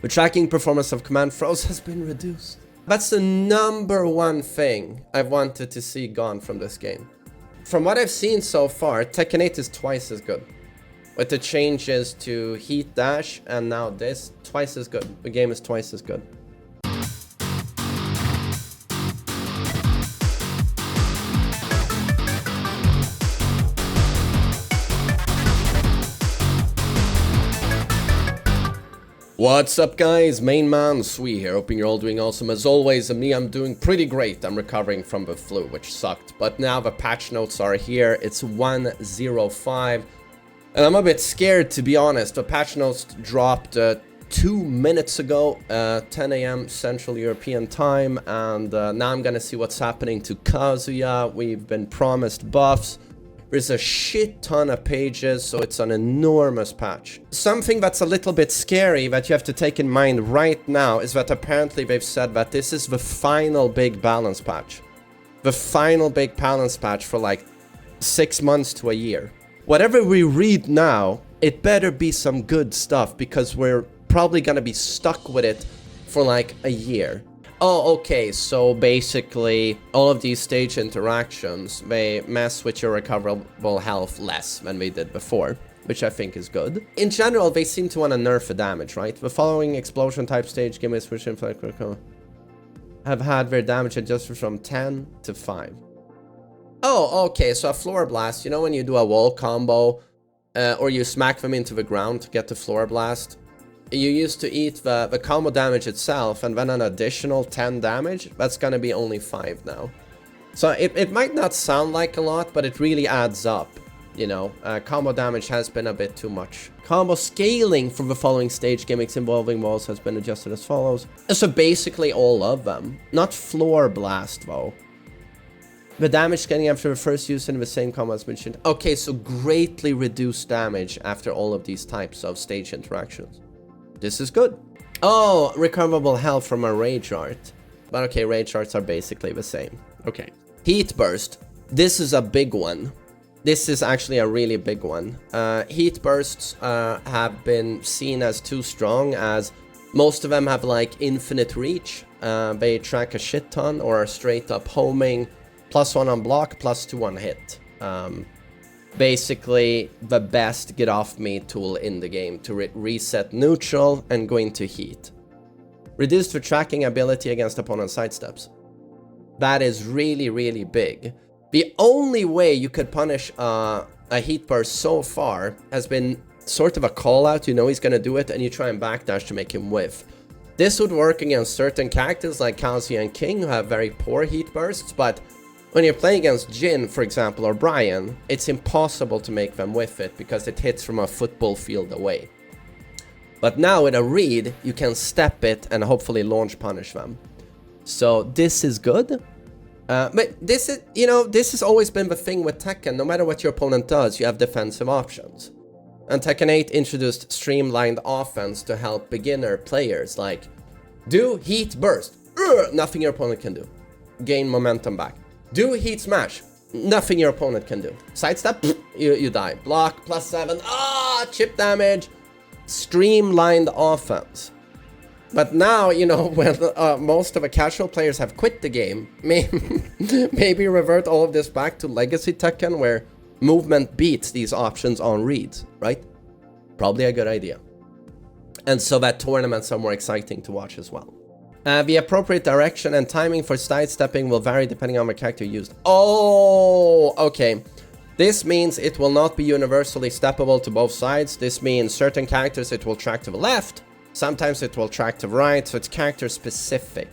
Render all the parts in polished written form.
The tracking performance of command throws has been reduced. That's the #1 thing I've wanted to see gone from this game. From what I've seen so far, Tekken 8 is twice as good. With the changes to heat dash and now this, twice as good. The game is twice as good. What's up guys, TheMainManSWE here, hoping you're all doing awesome as always, and me, I'm doing pretty great. I'm recovering from the flu, which sucked, but now the patch notes are here. It's 1.05, and I'm a bit scared to be honest. The patch notes dropped 2 minutes ago, 10 AM Central European time, and now I'm gonna see what's happening to Kazuya. We've been promised buffs. There's a shit ton of pages, so it's an enormous patch. Something that's a little bit scary that you have to take in mind right now is that apparently they've said that this is the final big balance patch. The final big balance patch for like 6 months to a year. Whatever we read now, it better be some good stuff because we're probably gonna be stuck with it for like a year. Oh, okay, so basically all of these stage interactions, they mess with your recoverable health less than they did before, which I think is good. In general, they seem to want to nerf the damage, right? The following explosion type stage gimmicks which have had their damage adjusted from 10 to 5. Oh, okay, so a floor blast, you know when you do a wall combo, or you smack them into the ground to get the floor blast? You used to eat the combo damage itself and then an additional 10 damage. That's gonna be only 5 now. So it might not sound like a lot, but it really adds up. You know, combo damage has been a bit too much. Combo scaling for the following stage gimmicks involving walls has been adjusted as follows. So basically all of them. Not floor blast though. The damage scaling after the first use in the same combo as mentioned. Okay, so greatly reduced damage after all of these types of stage interactions. This is good. Oh, recoverable health from a rage art. But okay, rage arts are basically the same. Okay. Heat burst. This is a big one. This is actually a really big one. Heat bursts have been seen as too strong, as most of them have like infinite reach. They track a shit ton or are straight up homing. +1 on block, +2 on hit. Basically the best get off me tool in the game to reset neutral and go into heat. Reduced the tracking ability against opponent sidesteps. That is really big. The only way you could punish a heat burst so far has been sort of a call out. You know he's gonna do it and you try and backdash to make him whiff. This would work against certain characters like Kazuya and King who have very poor heat bursts, but when you're playing against Jin, for example, or Bryan, it's impossible to make them whiff it because it hits from a football field away. But now with a read, you can step it and hopefully launch punish them. So this is good. But this is, you know, this has always been the thing with Tekken. No matter what your opponent does, you have defensive options. And Tekken 8 introduced streamlined offense to help beginner players, like do heat burst. Nothing your opponent can do. Gain momentum back. Do heat smash. Nothing your opponent can do. Sidestep, you die. Block, +7. Chip damage. Streamlined offense. But now, you know, when most of the casual players have quit the game, maybe revert all of this back to Legacy Tekken, where movement beats these options on reads, right? Probably a good idea. And so that tournaments are more exciting to watch as well. The appropriate direction and timing for sidestepping will vary depending on the character used. Oh, okay. This means it will not be universally steppable to both sides. This means certain characters it will track to the left, sometimes it will track to the right, so it's character specific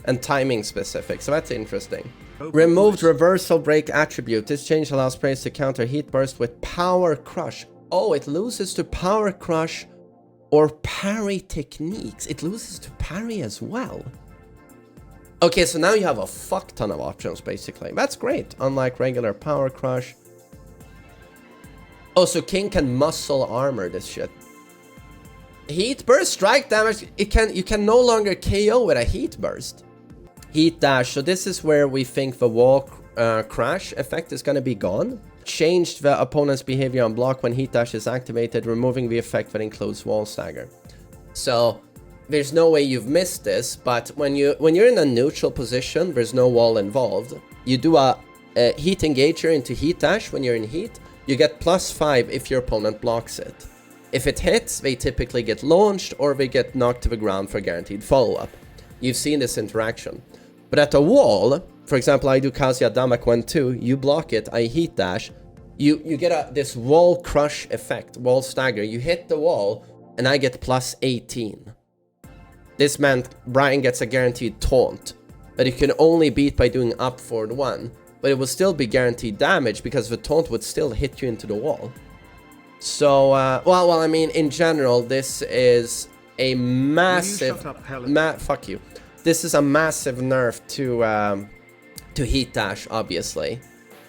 and timing specific, so that's interesting. Removed reversal break attribute. This change allows players to counter heat burst with power crush. Oh, it loses to power crush or parry techniques. It loses to parry as well. Okay, so now you have a fuck ton of options, basically. That's great, unlike regular power crush. Oh, so King can muscle armor this shit. Heat burst, strike damage. You can no longer KO with a heat burst. Heat dash, so this is where we think the wall crash effect is gonna be gone. Changed the opponent's behavior on block when heat dash is activated, removing the effect that includes wall stagger. So there's no way you've missed this, but when you're in a neutral position, there's no wall involved. You do a heat engager into heat dash when you're in heat. You get +5 if your opponent blocks it. If it hits, they typically get launched or they get knocked to the ground for guaranteed follow-up. You've seen this interaction. But at a wall, for example, I do Kazuya Damak 1-2, you block it, I heat dash, you get this wall crush effect, wall stagger. You hit the wall, and I get +18. This meant Bryan gets a guaranteed taunt, but it can only beat by doing up forward 1. But it will still be guaranteed damage because the taunt would still hit you into the wall. So, well, I mean, in general, this is a massive... fuck you. This is a massive nerf to heat dash, obviously.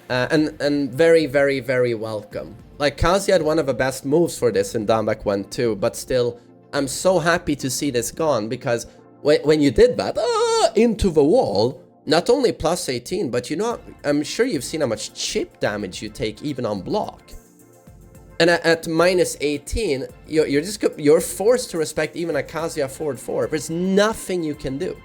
And very, very, very welcome. Like, Kazuya had one of the best moves for this in Damak 1-2, but still, I'm so happy to see this gone, because when you did that, into the wall, not only +18, but you know, I'm sure you've seen how much chip damage you take even on block. And at -18, you're forced to respect even a Kazuya forward 4. There's nothing you can do.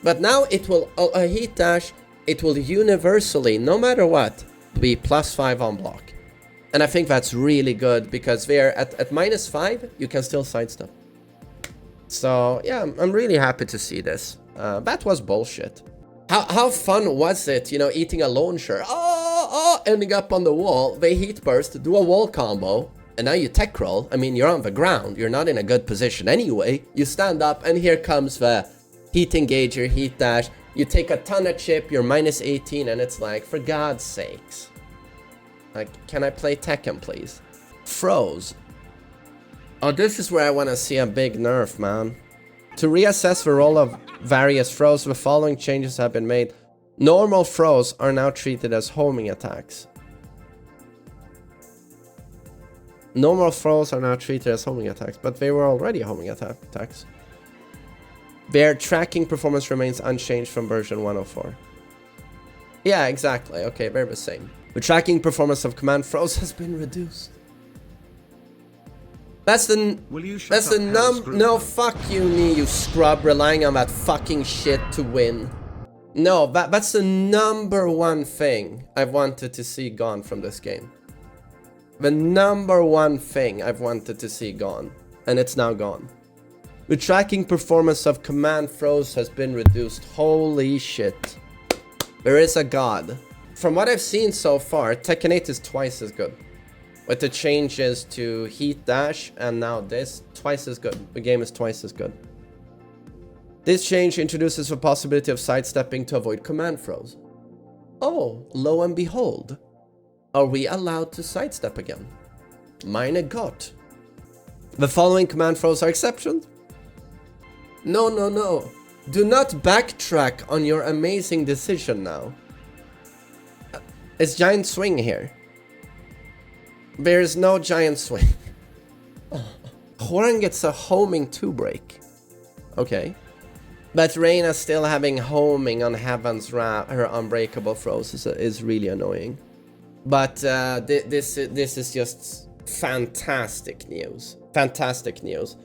But now it will, a heat dash, it will universally, no matter what, be +5 on block. And I think that's really good, because there at -5, you can still sidestep. So yeah, I'm really happy to see this. That was bullshit. How fun was it, you know, eating a launcher, ending up on the wall, they heat burst, do a wall combo, and now you tech roll. I mean, you're on the ground, you're not in a good position anyway. You stand up, and here comes the heat engager, heat dash. You take a ton of chip, you're -18, and it's like, for God's sakes. Like, can I play Tekken, please? Froze. Oh, this is where I want to see a big nerf, man. To reassess the role of various throws, the following changes have been made. Normal throws are now treated as homing attacks. Normal throws are now treated as homing attacks, but they were already homing attacks. Their tracking performance remains unchanged from version 104. Yeah, exactly. Okay, they're the same. The tracking performance of command throws has been reduced. That's the no, fuck you, knee, you scrub, relying on that fucking shit to win. No, that's the #1 thing I've wanted to see gone from this game. The #1 thing I've wanted to see gone, and it's now gone. The tracking performance of command throws has been reduced. Holy shit. There is a god. From what I've seen so far, Tekken 8 is twice as good. With the changes to heat dash and now this, twice as good. The game is twice as good. This change introduces the possibility of sidestepping to avoid command throws. Oh, lo and behold. Are we allowed to sidestep again? Meine Gott. The following command throws are exceptions. No, no, no. Do not backtrack on your amazing decision now. It's giant swing here. There is no giant swing. Hwoarang gets a homing 2-break. Okay. But Reina still having homing on Heaven's Wrath, her unbreakable throws is really annoying. But this is just fantastic news. Fantastic news.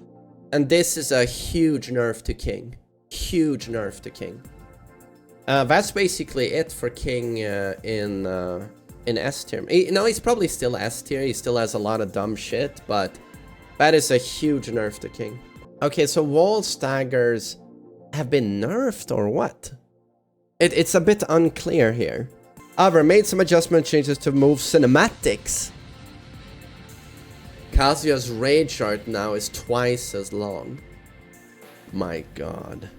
And this is a huge nerf to King. Huge nerf to King. That's basically it for King in S tier. No, he's probably still S tier. He still has a lot of dumb shit, but that is a huge nerf to King. Okay, so wall staggers have been nerfed or what? It's a bit unclear here. However, made some adjustment changes to move cinematics. Kazuya's rage art now is twice as long. My god.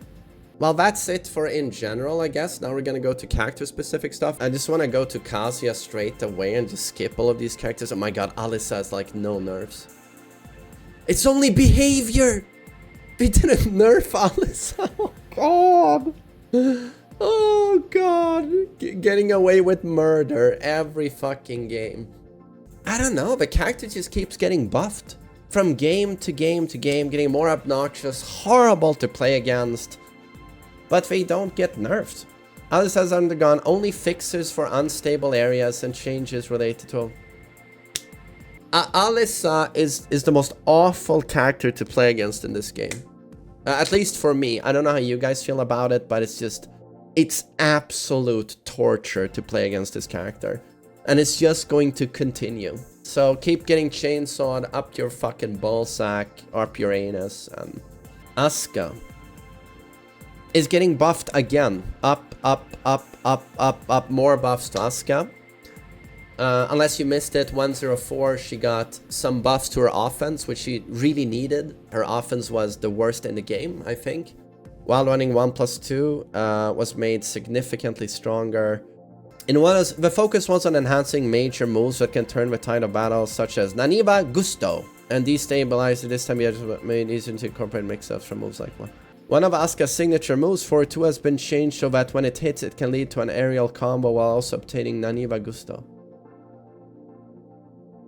Well, that's it for in general, I guess. Now we're gonna go to character-specific stuff. I just want to go to Kazuya straight away and just skip all of these characters. Oh my god, Alisa has like no nerfs. It's only behavior! They didn't nerf Alisa. Oh god. Oh god. Getting away with murder every fucking game. I don't know, the character just keeps getting buffed. From game to game to game, getting more obnoxious, horrible to play against. But they don't get nerfed. Alisa has undergone only fixes for unstable areas and changes related to... Alisa is the most awful character to play against in this game. At least for me. I don't know how you guys feel about it, but it's just... It's absolute torture to play against this character. And it's just going to continue. So keep getting chainsawed up your fucking ballsack, up your anus, and... Asuka is getting buffed again. Up, more buffs to Asuka. Unless you missed it, 104, she got some buffs to her offense, which she really needed. Her offense was the worst in the game, I think. While running 1+2 was made significantly stronger. The focus was on enhancing major moves that can turn with tide of battle, such as Naniba Gusto, and destabilize it. This time you made it easier to incorporate mix-ups from moves like one. One of Asuka's signature moves, 4-2, has been changed so that when it hits, it can lead to an aerial combo while also obtaining Naniba Gusto.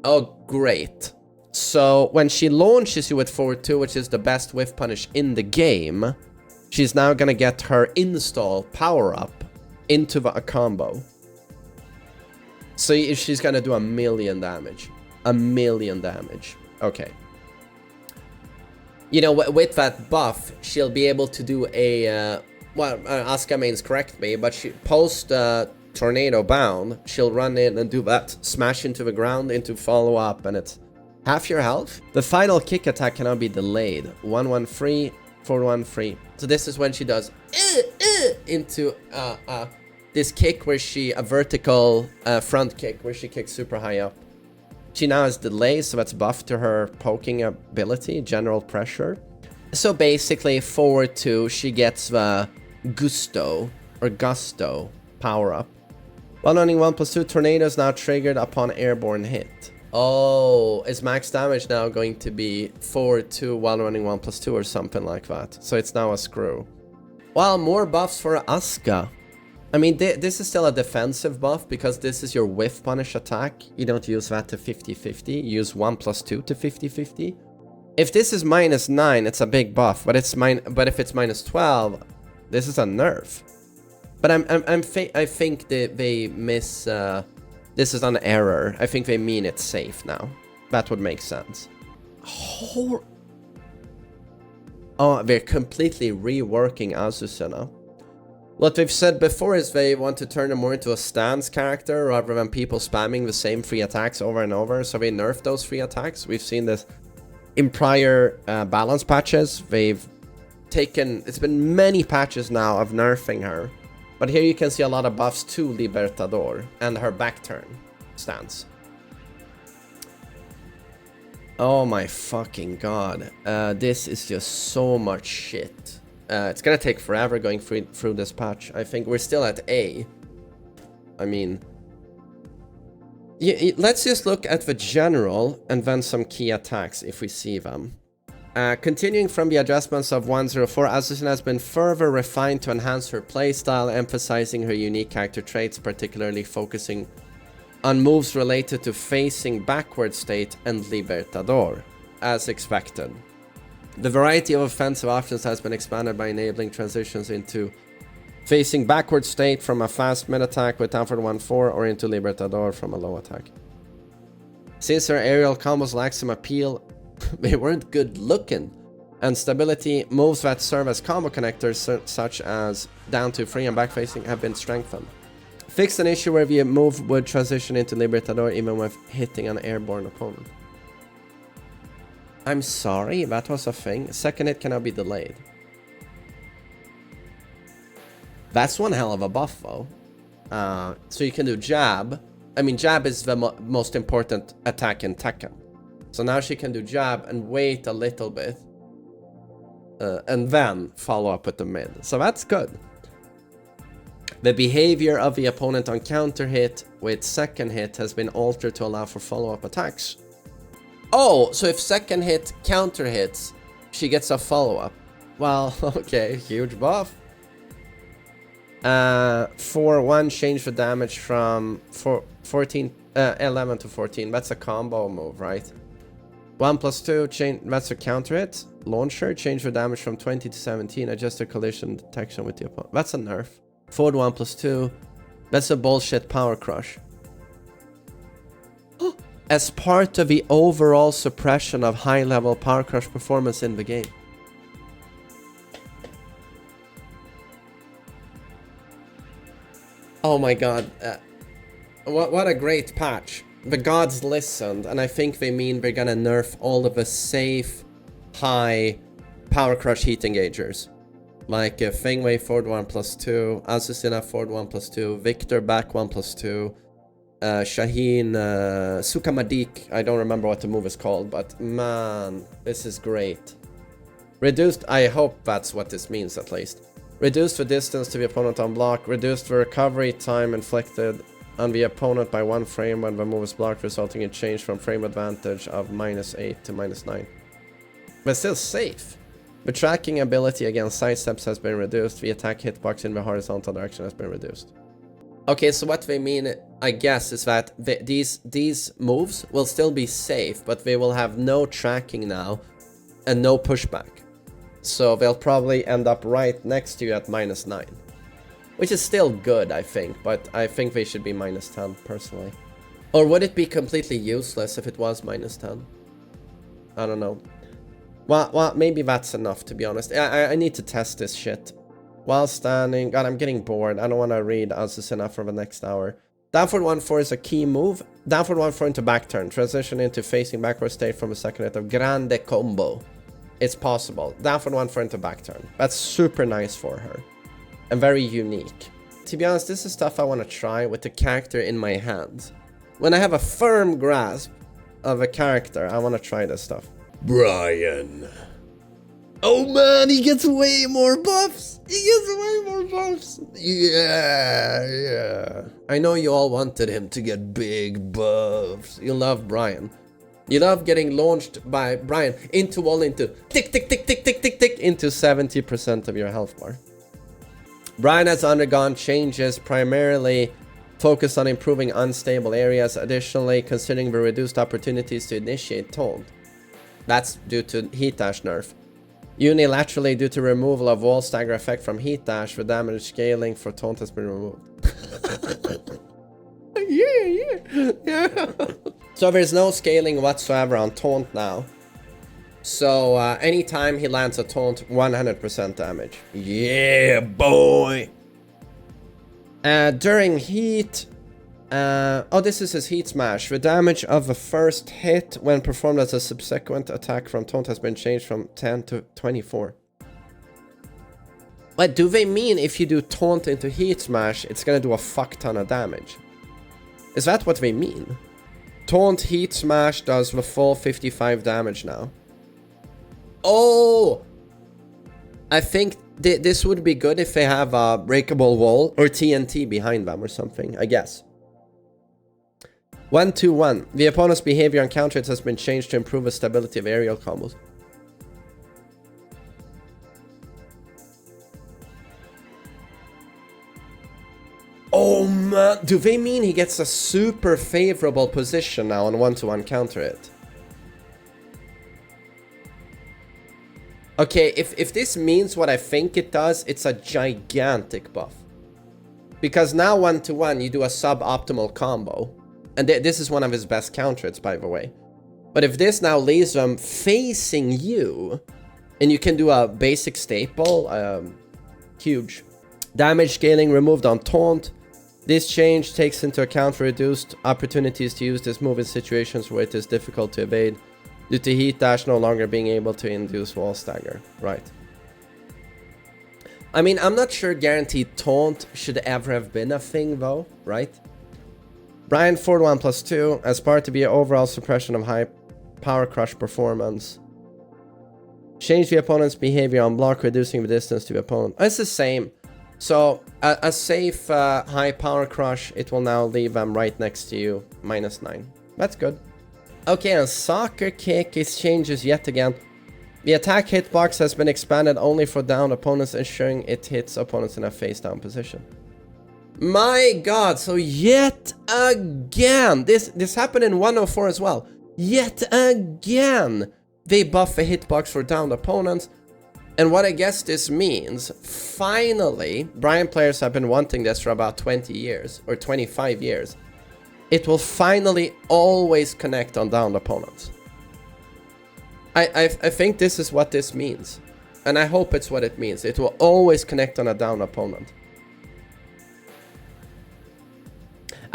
Oh, great. So when she launches you with 4-2, which is the best whiff punish in the game, she's now gonna get her install power-up into a combo. So she's gonna do 1,000,000 damage. 1,000,000 damage. Okay. You know, with that buff, she'll be able to do a... well, Asuka mains correct me, but she post tornado bound, she'll run in and do that smash into the ground, into follow-up, and it's half your health. The final kick attack cannot be delayed. 1-1 free, 4-1 free. So this is when she does into this kick where she, a vertical front kick where she kicks super high up. She now has delay, so that's buffed to her poking ability, general pressure. So basically, forward 2, she gets the Gusto power up. While running 1+2, Tornado is now triggered upon airborne hit. Oh, is max damage now going to be forward 2 while running 1+2 or something like that? So it's now a screw. Well, more buffs for Asuka. I mean, this is still a defensive buff because this is your whiff punish attack. You don't use that to 50-50. You use 1+2 to 50-50. If this is -9, it's a big buff. But if it's -12, this is a nerf. But I think they miss. This is an error. I think they mean it's safe now. That would make sense. Oh, they're completely reworking Azucena. What we've said before is they want to turn her more into a stance character rather than people spamming the same free attacks over and over. So they nerf those free attacks. We've seen this in prior balance patches. They've taken... It's been many patches now of nerfing her. But here you can see a lot of buffs to Libertador and her back turn stance. Oh my fucking god. This is just so much shit. It's gonna take forever going through this patch. I think we're still at A. I mean... let's just look at the general and then some key attacks if we see them. Continuing from the adjustments of 104, Azucena has been further refined to enhance her playstyle, emphasizing her unique character traits, particularly focusing on moves related to facing backward state and Libertador, as expected. The variety of offensive options has been expanded by enabling transitions into facing backward state from a fast mid attack with downward 1-4 or into Libertador from a low attack. Since her aerial combos lack some appeal, they weren't good looking, and stability moves that serve as combo connectors such as down to free and back facing have been strengthened. Fixed an issue where the move would transition into Libertador even with hitting an airborne opponent. I'm sorry, that was a thing. Second hit cannot be delayed. That's one hell of a buff though. So you can do jab. I mean, jab is the most important attack in Tekken. So now she can do jab and wait a little bit. And then follow up with the mid. So that's good. The behavior of the opponent on counter hit with second hit has been altered to allow for follow-up attacks. Oh, so if second hit counter hits, she gets a follow-up. Well, okay, huge buff. 4-1 change the damage from 11 to 14. That's a combo move, right? 1+2 change, that's a counter hit. Launcher, change the damage from 20 to 17. Adjust the collision detection with the opponent. That's a nerf. Forward 1+2. That's a bullshit power crush. As part of the overall suppression of high-level power crush performance in the game. Oh my god. What a great patch. The gods listened, and I think they mean they're gonna nerf all of the safe, high, power crush heat engagers. Like Feng Wei forward 1+2, Azucena forward 1+2, Victor back 1+2, Shaheen, Suka Madik, I don't remember what the move is called, but man, this is great. Reduced, I hope that's what this means at least. Reduced the distance to the opponent on block, reduced the recovery time inflicted on the opponent by 1 frame when the move is blocked, resulting in change from frame advantage of -8 to -9. But still safe. The tracking ability against sidesteps has been reduced. The attack hitbox in the horizontal direction has been reduced. Okay, so what they mean, I guess, is that these moves will still be safe, but they will have no tracking now and no pushback. So they'll probably end up right next to you at -9. Which is still good, I think, but I think they should be -10, personally. Or would it be completely useless if it was -10? I don't know. Well, maybe that's enough, to be honest. I need to test this shit. While standing... God, I'm getting bored. I don't want to read Azucena for the next hour. Down forward 1-4 is a key move. Down forward 1-4 into back turn. Transition into facing backward state from the second hit of Grande Combo. It's possible. Down forward 1-4 into back turn. That's super nice for her. And very unique. To be honest, this is stuff I want to try with the character in my hands. When I have a firm grasp of a character, I want to try this stuff. Bryan. Oh man, he gets way more buffs. He gets way more buffs. Yeah. I know you all wanted him to get big buffs. You love Bryan. You love getting launched by Bryan into tick, tick, tick, tick, tick, tick, tick, into 70% of your health bar. Bryan has undergone changes, primarily focused on improving unstable areas. Additionally, considering the reduced opportunities to initiate taunt. That's due to Heat Dash nerf. Unilaterally, due to removal of wall stagger effect from Heat Dash, the damage scaling for taunt has been removed. Yeah. So there's no scaling whatsoever on taunt now. So anytime he lands a taunt, 100% damage. Yeah, boy! During heat... oh, this is his heat smash. The damage of the first hit when performed as a subsequent attack from taunt has been changed from 10 to 24. But do they mean if you do taunt into heat smash, it's gonna do a fuck ton of damage? Is that what they mean? Taunt heat smash does the full 55 damage now. Oh! I think this would be good if they have a breakable wall or TNT behind them or something, I guess. 1-2-1. The opponent's behavior on counter hits has been changed to improve the stability of aerial combos. Oh man, do they mean he gets a super favorable position now on 1-to-1 counter hit? Okay, if this means what I think it does, it's a gigantic buff. Because now 1-to-1 you do a suboptimal combo. And this is one of his best counter hits, by the way. But if this now leaves them facing you, and you can do a basic staple, huge. Damage scaling removed on taunt. This change takes into account reduced opportunities to use this move in situations where it is difficult to evade, due to Heat Dash no longer being able to induce wall stagger. Right. I mean, I'm not sure guaranteed taunt should ever have been a thing, though, right? Bryan forward 1+2 as part to be an overall suppression of high power crush performance. Change the opponent's behavior on block, reducing the distance to the opponent. It's the same. So a safe high power crush, it will now leave them right next to you, -9. That's good. Okay, and soccer kick is changes yet again. The attack hitbox has been expanded only for downed opponents, ensuring it hits opponents in a face down position. My god, so yet again, this happened in 104 as well. Yet again, they buff a hitbox for downed opponents. And what I guess this means, finally, Bryan players have been wanting this for about 20 years, or 25 years. It will finally always connect on downed opponents. I think this is what this means. And I hope it's what it means. It will always connect on a downed opponent.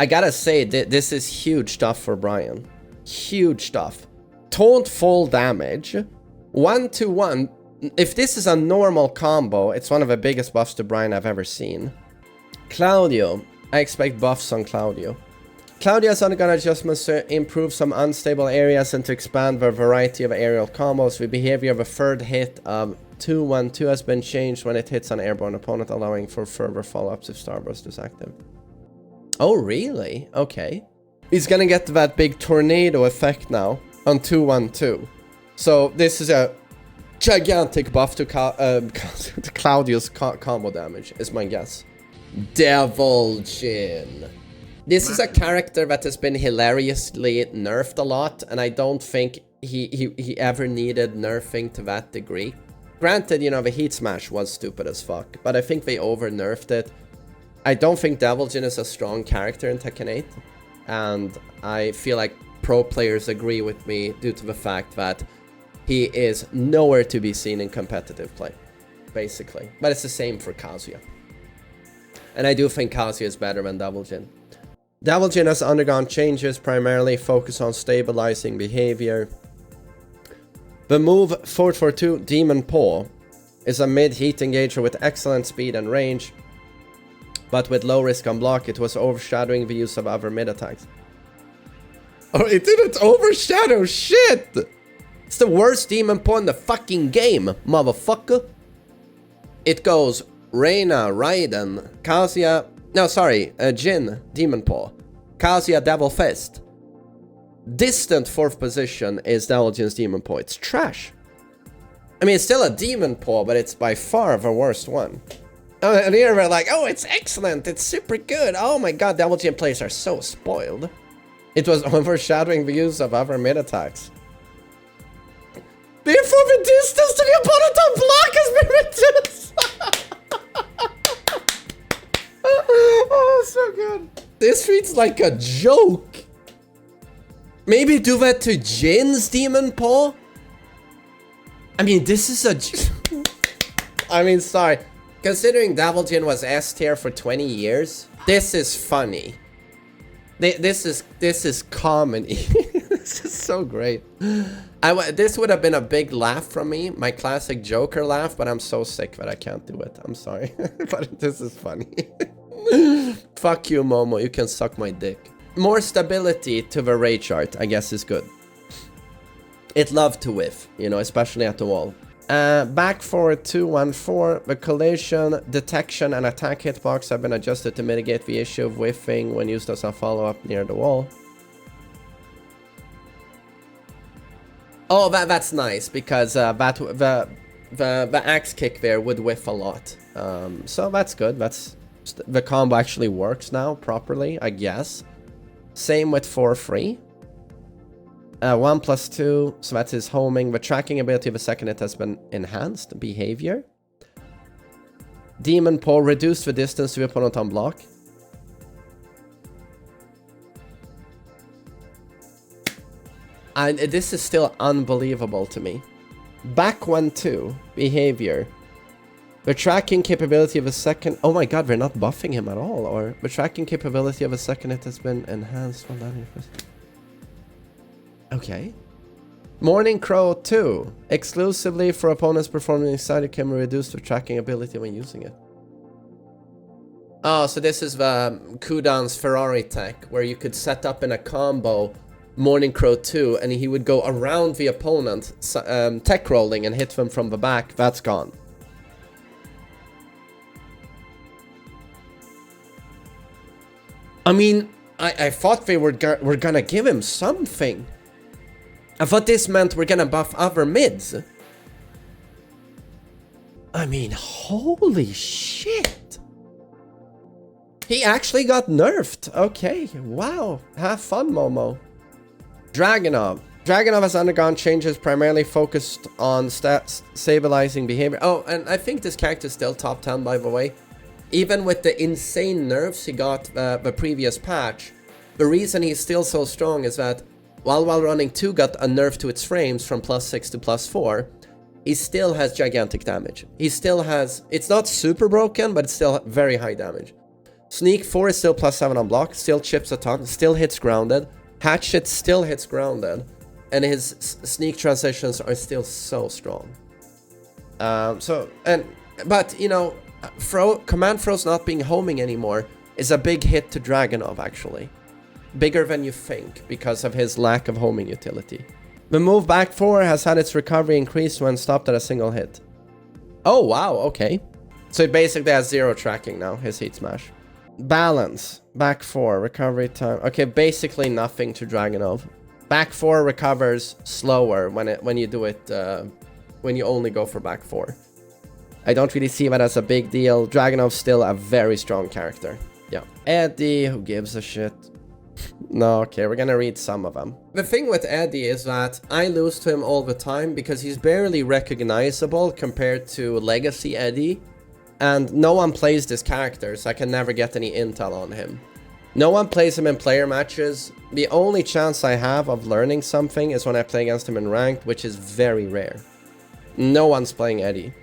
I gotta say, this is huge stuff for Bryan. Huge stuff. Taunt full damage. 1-1. If this is a normal combo, it's one of the biggest buffs to Bryan I've ever seen. Claudio. I expect buffs on Claudio. Claudio has undergone adjustments to improve some unstable areas and to expand the variety of aerial combos. The behavior of a third hit of 2-1-2 has been changed when it hits an airborne opponent, allowing for further follow-ups if Starburst is active. Oh, really? Okay. He's gonna get that big tornado effect now on 2-1-2. So this is a gigantic buff to, to Claudio's combo damage, is my guess. Devil Jin. This is a character that has been hilariously nerfed a lot, and I don't think he ever needed nerfing to that degree. Granted, you know, the Heat Smash was stupid as fuck, but I think they over-nerfed it. I don't think Devil Jin is a strong character in Tekken 8, and I feel like pro players agree with me due to the fact that he is nowhere to be seen in competitive play, basically. But it's the same for Kazuya. And I do think Kazuya is better than Devil Jin. Devil Jin has undergone changes, primarily focused on stabilizing behavior. The move 4-4-2 Demon Paw is a mid-heat engager with excellent speed and range, but with low risk on block. It was overshadowing the use of other mid attacks. Oh, it didn't overshadow shit! It's the worst Demon Paw in the fucking game, motherfucker. It goes Reina, Raiden, Kazuya... No, sorry, Jin, Demon Paw. Kazuya, Devil Fist. Distant 4th position is Devil Jin's Demon Paw. It's trash. I mean, it's still a Demon Paw, but it's by far the worst one. And here we're like, oh, it's excellent, it's super good. Oh my god, Devil Jin players are so spoiled. It was overshadowing the use of other mid attacks. Therefore, the distance to the opponent on block has been reduced. Oh, so good. This reads like a joke. Maybe do that to Jin's Demon Paw? I mean, this is a... I mean, sorry. Considering Devil Jin was S tier for 20 years, this is funny. This is comedy. This is so great. This would have been a big laugh from me, my classic Joker laugh, but I'm so sick that I can't do it. I'm sorry, but this is funny. Fuck you, Momo. You can suck my dick. More stability to the rage art, I guess, is good. It loved to whiff, you know, especially at the wall. Back forward 2-1-4. The collision, detection, and attack hitbox have been adjusted to mitigate the issue of whiffing when used as a follow-up near the wall. Oh, that's nice, because the axe kick there would whiff a lot. So that's good. The combo actually works now properly, I guess. Same with 4-3. 1+2, so that's his homing. The tracking ability of a second hit has been enhanced. Behavior. Demon Paw, reduced the distance to the opponent on block. And this is still unbelievable to me. Back 1-2, behavior. The tracking capability of a second... Oh my god, we're not buffing him at all. Or the tracking capability of a second hit has been enhanced. Okay. Morning Crow 2. Exclusively for opponents performing inside, it can reduce the tracking ability when using it. Oh, so this is the Kudan's Ferrari tech, where you could set up in a combo Morning Crow 2, and he would go around the opponent, tech rolling, and hit them from the back. That's gone. I mean, I thought they were gonna give him something. I thought this meant we're gonna buff other mids. I mean, holy shit. He actually got nerfed. Okay, wow. Have fun, Momo. Dragunov. Dragunov has undergone changes primarily focused on stabilizing behavior. Oh, and I think this character is still top 10, by the way. Even with the insane nerfs he got the previous patch, the reason he's still so strong is that while running 2 got a nerf to its frames from +6 to +4, he still has gigantic damage. He still has... It's not super broken, but it's still very high damage. Sneak 4 is still +7 on block, still chips a ton, still hits grounded. Hatchet still hits grounded. And his sneak transitions are still so strong. But, you know, command throws not being homing anymore is a big hit to Dragunov, actually. Bigger than you think, because of his lack of homing utility. The move back 4 has had its recovery increased when stopped at a single hit. Oh, wow, okay. So it basically has 0 tracking now, his heat smash. Balance, back 4, recovery time. Okay, basically nothing to Dragunov. Back 4 recovers slower when you do it, when you only go for back 4. I don't really see that as a big deal. Dragunov's still a very strong character. Yeah. Eddy, who gives a shit? No, okay, we're gonna read some of them. The thing with Eddy is that I lose to him all the time because he's barely recognizable compared to Legacy Eddy. And no one plays this character, so I can never get any intel on him. No one plays him in player matches. The only chance I have of learning something is when I play against him in ranked, which is very rare. No one's playing Eddy.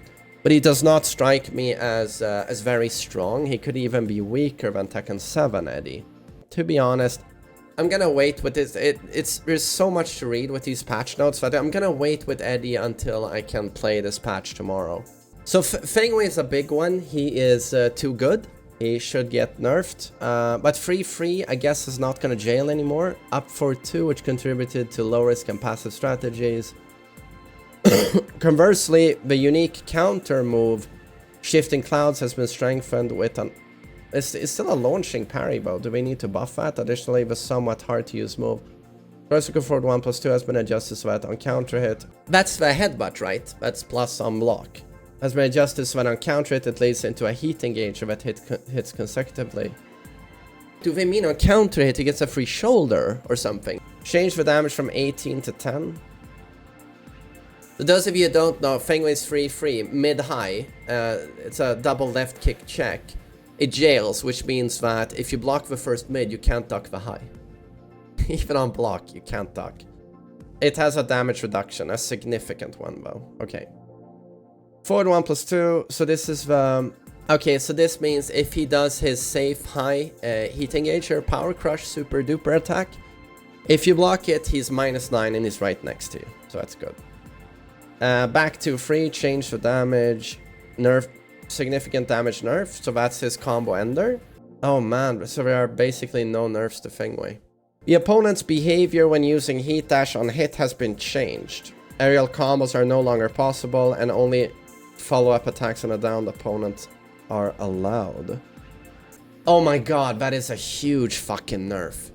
But he does not strike me as very strong. He could even be weaker than Tekken 7 Eddy. To be honest, I'm gonna wait with this. There's so much to read with these patch notes that I'm gonna wait with Eddy until I can play this patch tomorrow. So Feng is a big one. He is too good. He should get nerfed. But free, I guess, is not gonna jail anymore. Up for 2, which contributed to low risk and passive strategies. Conversely, the unique counter move, Shifting Clouds, has been strengthened with an... It's still a launching parry bow. Do we need to buff that? Additionally, the somewhat hard to use move. Vertical forward 1+2 has been adjusted so that on counter hit... That's the headbutt, right? That's plus on block. Has been adjusted so that on counter hit it leads into a heat engager that hits consecutively. Do they mean on counter hit he gets a free shoulder or something? Change the damage from 18 to 10. For those of you who don't know, Feng is free, mid-high. It's a double left kick check. It jails, which means that if you block the first mid, you can't duck the high. Even on block, you can't duck. It has a damage reduction, a significant one though. Okay. Forward 1+2, so this is the... Okay, so this means if he does his safe high heat engager, power crush, super duper attack, if you block it, he's -9 and he's right next to you, so that's good. Back to free, change the damage, nerf, significant damage nerf, so that's his combo ender. Oh man, so there are basically no nerfs to Feng. The opponent's behavior when using heat dash on hit has been changed. Aerial combos are no longer possible and only follow-up attacks on a downed opponent are allowed. Oh my god, that is a huge fucking nerf.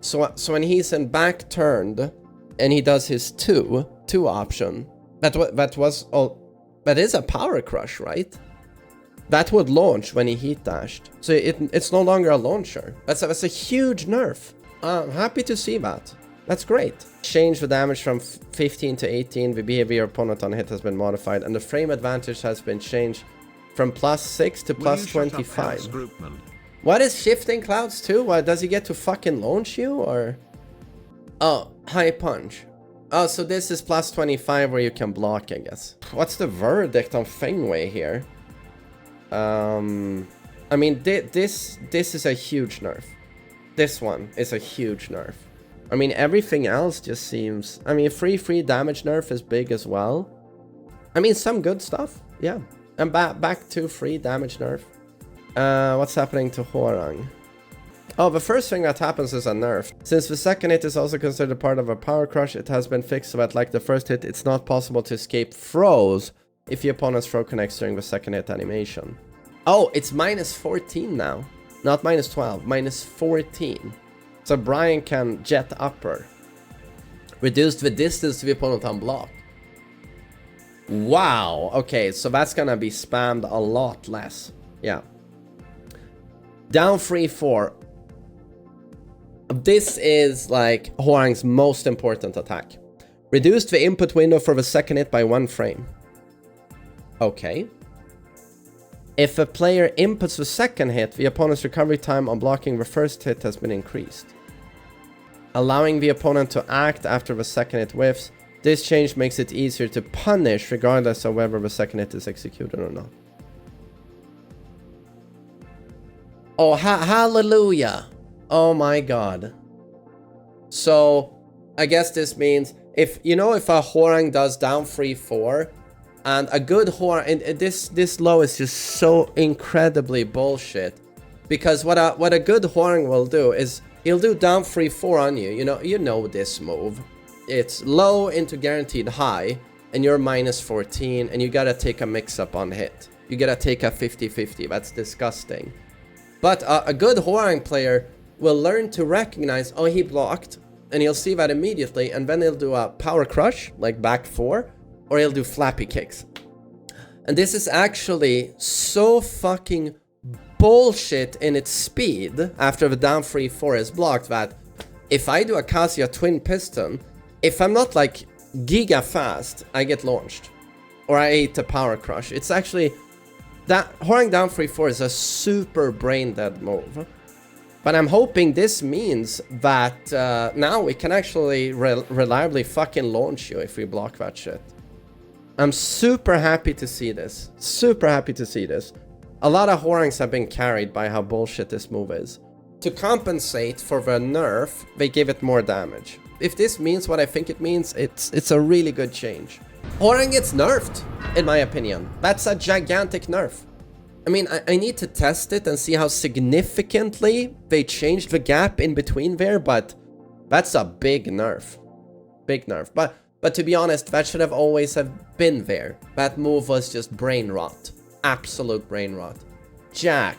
So when he's in back turned and he does his 2 option, that is a power crush, right? That would launch when he heat dashed. So it's no longer a launcher. That's a huge nerf. I'm happy to see that. That's great. Change the damage from 15 to 18. The behavior opponent on hit has been modified, and the frame advantage has been changed from +6 to +25. What is Shifting Clouds too? What, does he get to fucking launch you, or? Oh, high punch. Oh, so this is +25 where you can block, I guess. What's the verdict on Feng here? I mean, this is a huge nerf. This one is a huge nerf. I mean, everything else just seems... I mean, free damage nerf is big as well. I mean, some good stuff, yeah. And back to free damage nerf. What's happening to Hwoarang? Oh, the first thing that happens is a nerf. Since the second hit is also considered part of a power crush, it has been fixed so that, like the first hit, it's not possible to escape throws if the opponent's throw connects during the second hit animation. Oh, it's -14 now. Not -12, -14. So Bryan can jet upper. Reduce the distance to the opponent on block. Wow. Okay, so that's gonna be spammed a lot less. Yeah. Down 3-4. This is like Hwoarang's most important attack. Reduced the input window for the second hit by 1 frame. Okay. If a player inputs the second hit, the opponent's recovery time on blocking the first hit has been increased, allowing the opponent to act after the second hit whiffs. This change makes it easier to punish regardless of whether the second hit is executed or not. Oh, hallelujah. Oh my god. So, I guess this means if, you know, if a Hwoarang does down 3-4, and a good Hwoarang, and this low is just so incredibly bullshit. Because what a good Hwoarang will do is, he'll do down 3-4 on you. You know this move. It's low into guaranteed high, and you're minus 14, and you gotta take a mix-up on hit. You gotta take a 50-50, that's disgusting. But a good Hwoarang player will learn to recognize, oh, he blocked, and he'll see that immediately, and then he'll do a power crush, like back 4, or he'll do flappy kicks. And this is actually so fucking bullshit in its speed after the down 3-4 is blocked that if I do a Kazuya twin piston, if I'm not like giga fast, I get launched. Or I ate a power crush. It's actually... that Hwoarang down 3-4 is a super brain dead move. But I'm hoping this means that now we can actually reliably fucking launch you if we block that shit. I'm super happy to see this. Super happy to see this. A lot of Hwoarangs have been carried by how bullshit this move is. To compensate for the nerf, they give it more damage. If this means what I think it means, it's a really good change. Hwoarang gets nerfed, in my opinion. That's a gigantic nerf. I mean, I need to test it and see how significantly they changed the gap in between there, but that's a big nerf. Big nerf. But to be honest, that should have always have been there. That move was just brain rot. Absolute brain rot. Jack.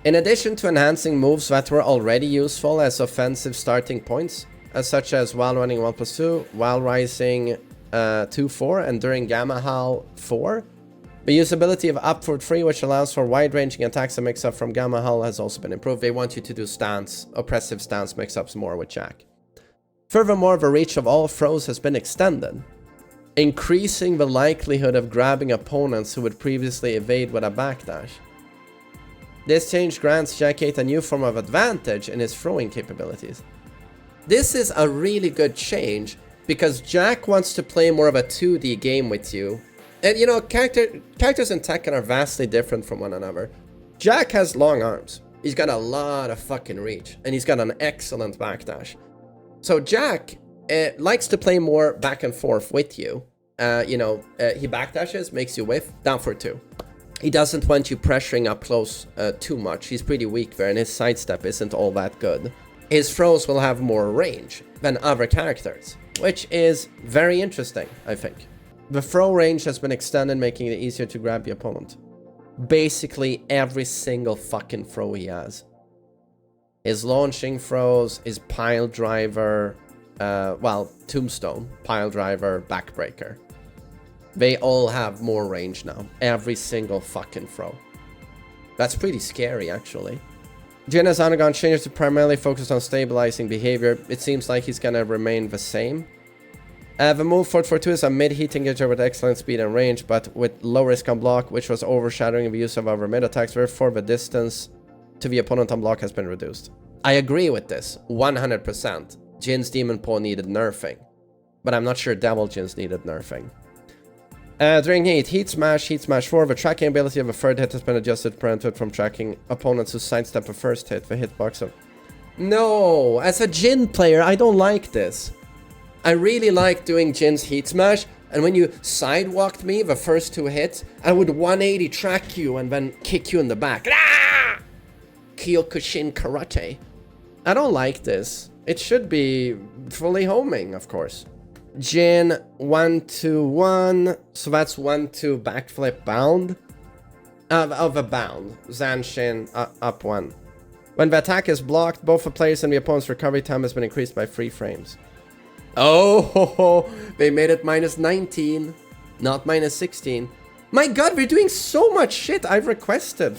In addition to enhancing moves that were already useful as offensive starting points, such as while running 1+2, while rising 2-4, and during Gamma Hal 4, the usability of upward 3, which allows for wide-ranging attacks and mix-up from Gamma Hull, has also been improved. They want you to do stance, oppressive stance mix-ups more with Jack. Furthermore, the reach of all throws has been extended, increasing the likelihood of grabbing opponents who would previously evade with a backdash. This change grants Jack 8 a new form of advantage in his throwing capabilities. This is a really good change, because Jack wants to play more of a 2D game with you. And you know, characters in Tekken are vastly different from one another. Jack has long arms. He's got a lot of fucking reach. And he's got an excellent backdash. So Jack likes to play more back and forth with you. He backdashes, makes you whiff, down for 2. He doesn't want you pressuring up close too much. He's pretty weak there, and his sidestep isn't all that good. His throws will have more range than other characters, which is very interesting, I think. The throw range has been extended, making it easier to grab the opponent. Basically every single fucking throw he has. His launching throws, his pile driver, tombstone, pile driver, backbreaker. They all have more range now. Every single fucking throw. That's pretty scary, actually. Jin has undergone changes to primarily focus on stabilizing behavior. It seems like he's gonna remain the same. The move 4-4-2 is a mid-heat engager with excellent speed and range, but with low risk on block, which was overshadowing the use of our mid attacks. Therefore, the distance to the opponent on block has been reduced. I agree with this, 100%. Jin's Demon Paw needed nerfing, but I'm not sure Devil Jin's needed nerfing. During Heat Smash 4, the tracking ability of a third hit has been adjusted to prevent it from tracking opponents who sidestep a first hit, the hitbox of... No, as a Jin player, I don't like this. I really like doing Jin's Heat Smash, and when you sidewalked me the first 2 hits, I would 180 track you and then kick you in the back. Ah! Kyokushin Karate. I don't like this. It should be fully homing, of course. Jin 1-2-1, so that's 1-2 backflip bound. Of a bound. Zanshin up 1. When the attack is blocked, both the player's and the opponent's recovery time has been increased by 3 frames. Oh, they made it minus 19, not minus 16. My god, we're doing so much shit I've requested.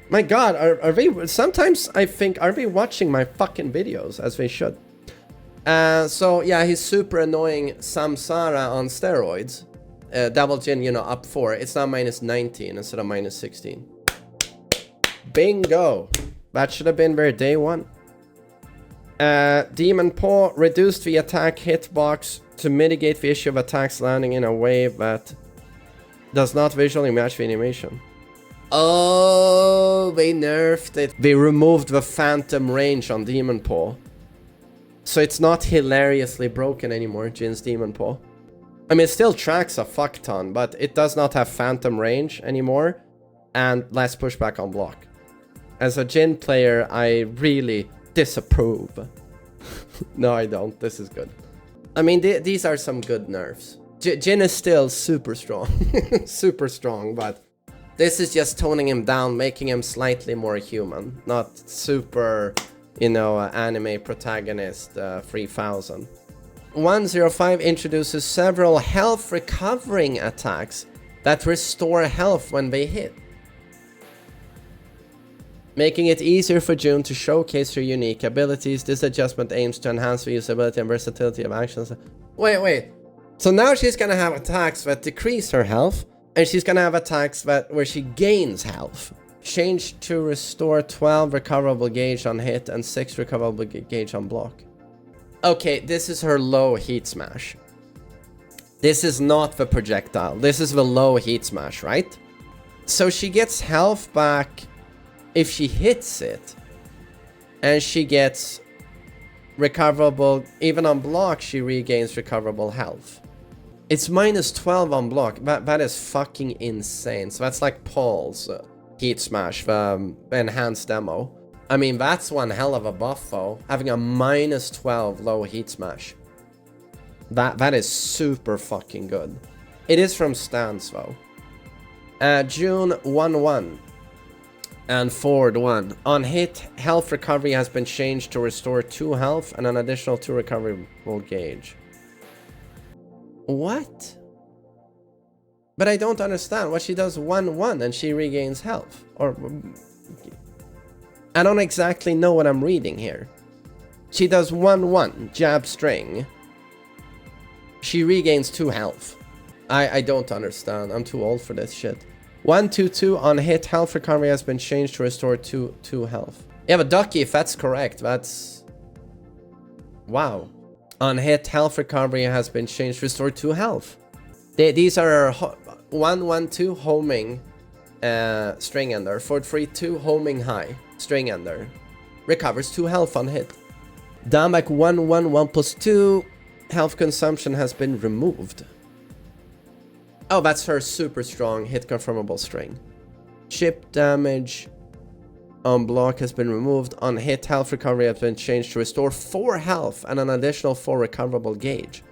My god, are they... Sometimes I think, are they watching my fucking videos, as they should? So, yeah, he's super annoying Samsara on steroids. Double Jin, up 4. It's now minus 19 instead of minus 16. Bingo. That should have been there day 1. Demon Paw reduced the attack hitbox to mitigate the issue of attacks landing in a way that does not visually match the animation. Oh, they nerfed it. They removed the phantom range on Demon Paw. So it's not hilariously broken anymore, Jin's Demon Paw. I mean, it still tracks a fuck ton, but it does not have phantom range anymore. And less pushback on block. As a Jin player, I really disapprove. No, I don't. This is good. I mean, these are some good nerfs. Jin is still super strong. Super strong, but this is just toning him down, making him slightly more human. Not super, you know, anime protagonist 3000. 105 introduces several health recovering attacks that restore health when they hit, making it easier for June to showcase her unique abilities. This adjustment aims to enhance the usability and versatility of actions. Wait. So now she's gonna have attacks that decrease her health, and she's gonna have attacks where she gains health. Change to restore 12 recoverable gauge on hit and 6 recoverable gauge on block. Okay, this is her low heat smash. This is not the projectile. This is the low heat smash, right? So she gets health back if she hits it, and she gets recoverable. Even on block, she regains recoverable health. It's minus 12 on block. That is fucking insane. So that's like Paul's heat smash, the enhanced demo. I mean, that's one hell of a buff though, having a minus 12 low heat smash. That is super fucking good. It is from Stance though. June 1-1 and forward 1. On hit, health recovery has been changed to restore 2 health and an additional 2 recoverable gauge. What? But I don't understand what she does 1-1 and she regains health. Or I don't exactly know what I'm reading here. She does 1-1 jab string. She regains 2 health. I don't understand. I'm too old for this shit. 1-2-2 on hit, health recovery has been changed to restore 2 health. Yeah, but Ducky, if that's correct, that's... Wow. On hit, health recovery has been changed to restore 2 health. These are 1-1-2 homing string ender. 4-3-2 homing high string ender. Recovers 2 health on hit. Down back 1-1-1 plus 2. Health consumption has been removed. Oh, that's her super strong hit confirmable string. Chip damage on block has been removed. On hit, health recovery has been changed to restore 4 health and an additional 4 recoverable gauge.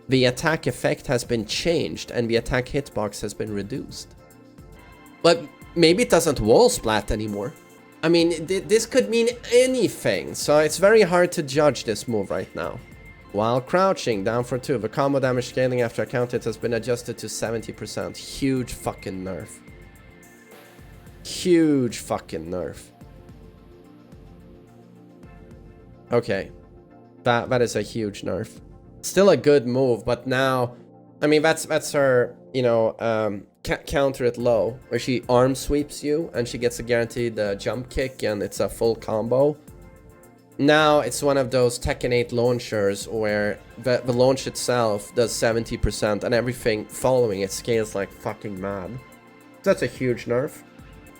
The attack effect has been changed and the attack hitbox has been reduced. But maybe it doesn't wall splat anymore. I mean, this could mean anything, so it's very hard to judge this move right now. While crouching, down for 2, the combo damage scaling after a count hit has been adjusted to 70%. Huge fucking nerf. Huge fucking nerf. Okay. That is a huge nerf. Still a good move, but now... I mean, that's her, you know, counter it low, where she arm sweeps you, and she gets a guaranteed jump kick, and it's a full combo. Now it's one of those Tekken 8 launchers where the launch itself does 70% and everything following it scales like fucking mad. That's a huge nerf.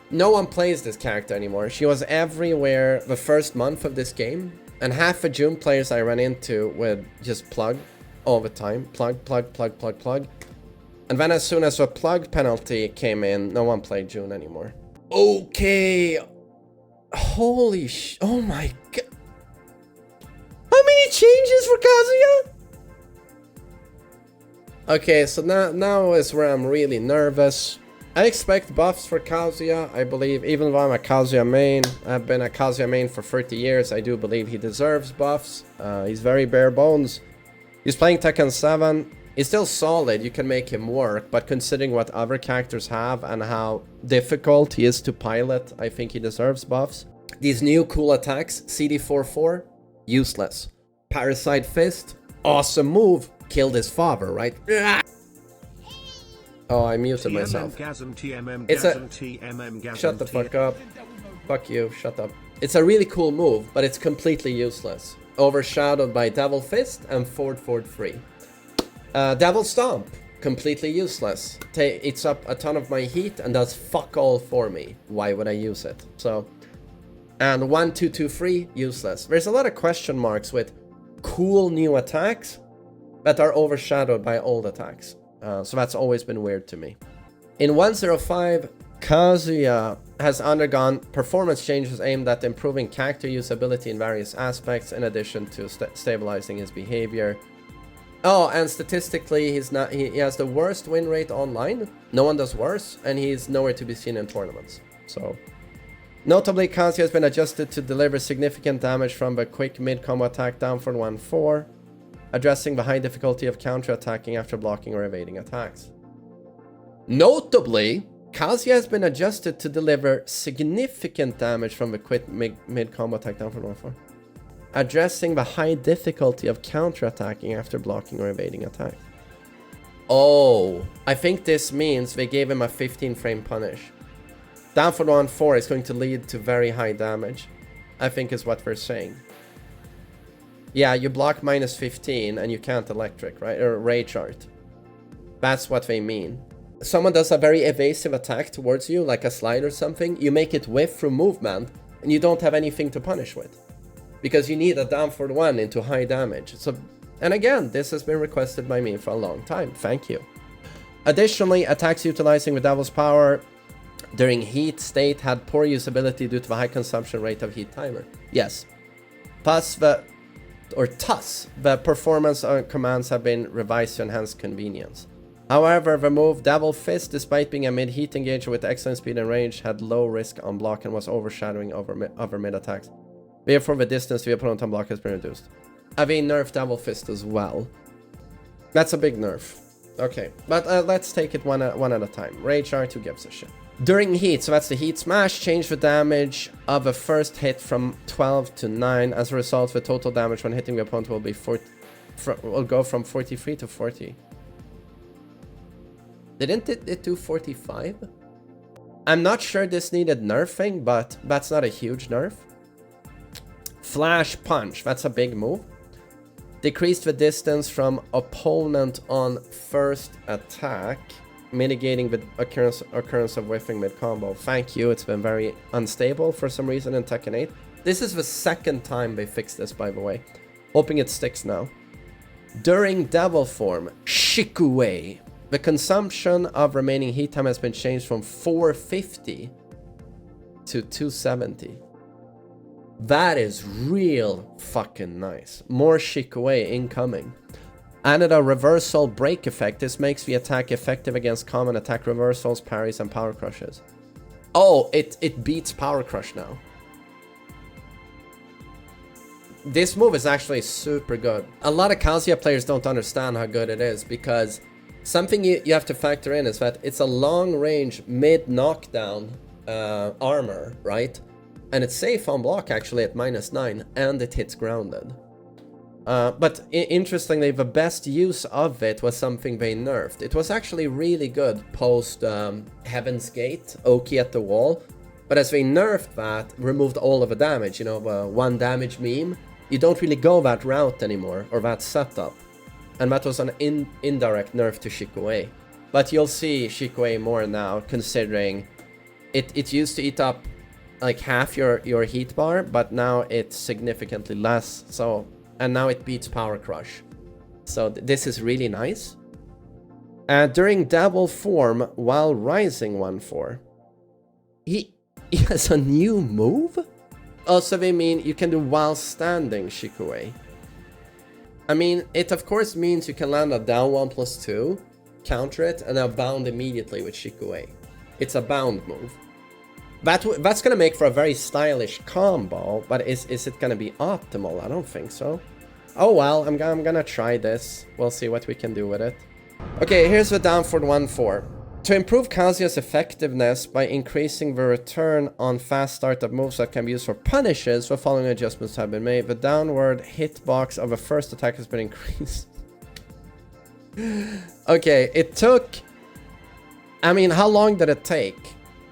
No one plays this character anymore. She was everywhere the first month of this game, and half the June players I ran into would just plug all the time. Plug. And then as soon as the plug penalty came in, no one played June anymore. Okay. Holy sh... Oh my god. How many changes for Kazuya? Okay, so now is where I'm really nervous. I expect buffs for Kazuya, I believe, even though I'm a Kazuya main. I've been a Kazuya main for 30 years, I do believe he deserves buffs. He's very bare bones. He's playing Tekken 7. He's still solid, you can make him work, but considering what other characters have and how difficult he is to pilot, I think he deserves buffs. These new cool attacks, CD44, useless. Parasite Fist, awesome move. Killed his father, right? Oh, I muted myself. It's a... Shut the fuck up. Fuck you, shut up. It's a really cool move, but it's completely useless. Overshadowed by Devil Fist and forward 3. Devil Stomp. Completely useless. Eats up a ton of my heat and does fuck all for me. Why would I use it? So, and 1, 2, 2, 3, useless. There's a lot of question marks with cool new attacks that are overshadowed by old attacks. So that's always been weird to me. In 105, Kazuya has undergone performance changes aimed at improving character usability in various aspects, in addition to stabilizing his behavior. Oh, and statistically, he has the worst win rate online. No one does worse, and he's nowhere to be seen in tournaments. So, notably, Kazuya has been adjusted to deliver significant damage from the quick mid-combo attack down for 1-4, addressing the high difficulty of counter-attacking after blocking or evading attacks. Notably, Kazuya has been adjusted to deliver significant damage from the quick mid-combo attack down for 1-4. Addressing the high difficulty of counter-attacking after blocking or evading attacks. Oh, I think this means they gave him a 15-frame punish. Down for 1-4 is going to lead to very high damage, I think is what we're saying. Yeah, you block minus 15 and you can't electric, right? Or rage art. That's what they mean. Someone does a very evasive attack towards you, like a slide or something, you make it whiff through movement, and you don't have anything to punish with. Because you need a down for 1 into high damage. So, and again, this has been requested by me for a long time. Thank you. Additionally, attacks utilizing the Devil's Power during heat state had poor usability due to the high consumption rate of heat timer. Yes. Thus, the performance commands have been revised to enhance convenience. However, the move Devil Fist, despite being a mid-heat engager with excellent speed and range, had low risk on block and was overshadowing other mid-attacks. Therefore, the distance to the opponent on block has been reduced. Have a nerf Devil Fist as well. That's a big nerf. Okay, but let's take it one at a time. Rage Art, who gives a shit? During heat, so that's the heat smash, change the damage of a first hit from 12 to 9. As a result, the total damage when hitting the opponent will be will go from 43 to 40. Didn't it do 45? I'm not sure this needed nerfing, but that's not a huge nerf. Flash Punch, that's a big move. Decreased the distance from opponent on first attack, mitigating the occurrence of whiffing mid-combo. Thank you, it's been very unstable for some reason in Tekken 8. This is the second time they fixed this, by the way. Hoping it sticks now. During Devil Form, Shikue. The consumption of remaining heat time has been changed from 450 to 270. That is real fucking nice. More Shikue incoming. Added a reversal break effect. This makes the attack effective against common attack reversals, parries, and power crushes. Oh, it beats power crush now. This move is actually super good. A lot of Kazuya players don't understand how good it is, because something you have to factor in is that it's a long range mid knockdown armor, right? And it's safe on block actually at -9, and it hits grounded. But interestingly, the best use of it was something they nerfed. It was actually really good post Heaven's Gate, Oki at the wall. But as they nerfed that, removed all of the damage, you know, the 1 damage meme, you don't really go that route anymore, or that setup. And that was an indirect nerf to Shikue. But you'll see Shikue more now, considering it used to eat up like half your heat bar, but now it's significantly less. So, and now it beats Power Crush. So this is really nice. During Devil Form, while rising 1-4, he has a new move? Also, they mean you can do while standing Shikue. I mean, it of course means you can land a down 1+2, counter it, and now bound immediately with Shikue. It's a bound move. That's gonna make for a very stylish combo, but is it gonna be optimal? I don't think so. Oh well, I'm gonna try this. We'll see what we can do with it. Okay, here's the down for 1-4. To improve Kazuya's effectiveness by increasing the return on fast startup moves that can be used for punishes, the following adjustments have been made. The downward hitbox of a first attack has been increased. Okay, it took... I mean, how long did it take?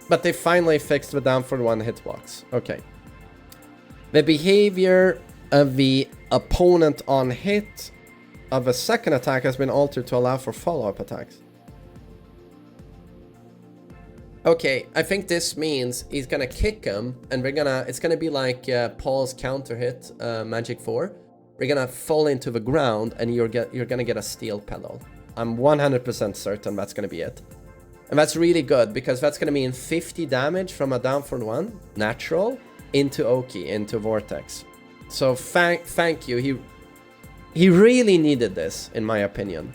But they finally fixed the down for 1 hitbox. Okay. The behavior of the opponent on hit of a second attack has been altered to allow for follow-up attacks. Okay, I think this means he's gonna kick him, and it's gonna be like Paul's counter hit, Magic 4. We're gonna fall into the ground, and you're gonna get a steel pedal. I'm 100% certain that's gonna be it. And that's really good, because that's gonna mean 50 damage from a down for 1, natural, into Oki, into Vortex. So thank you, he really needed this, in my opinion.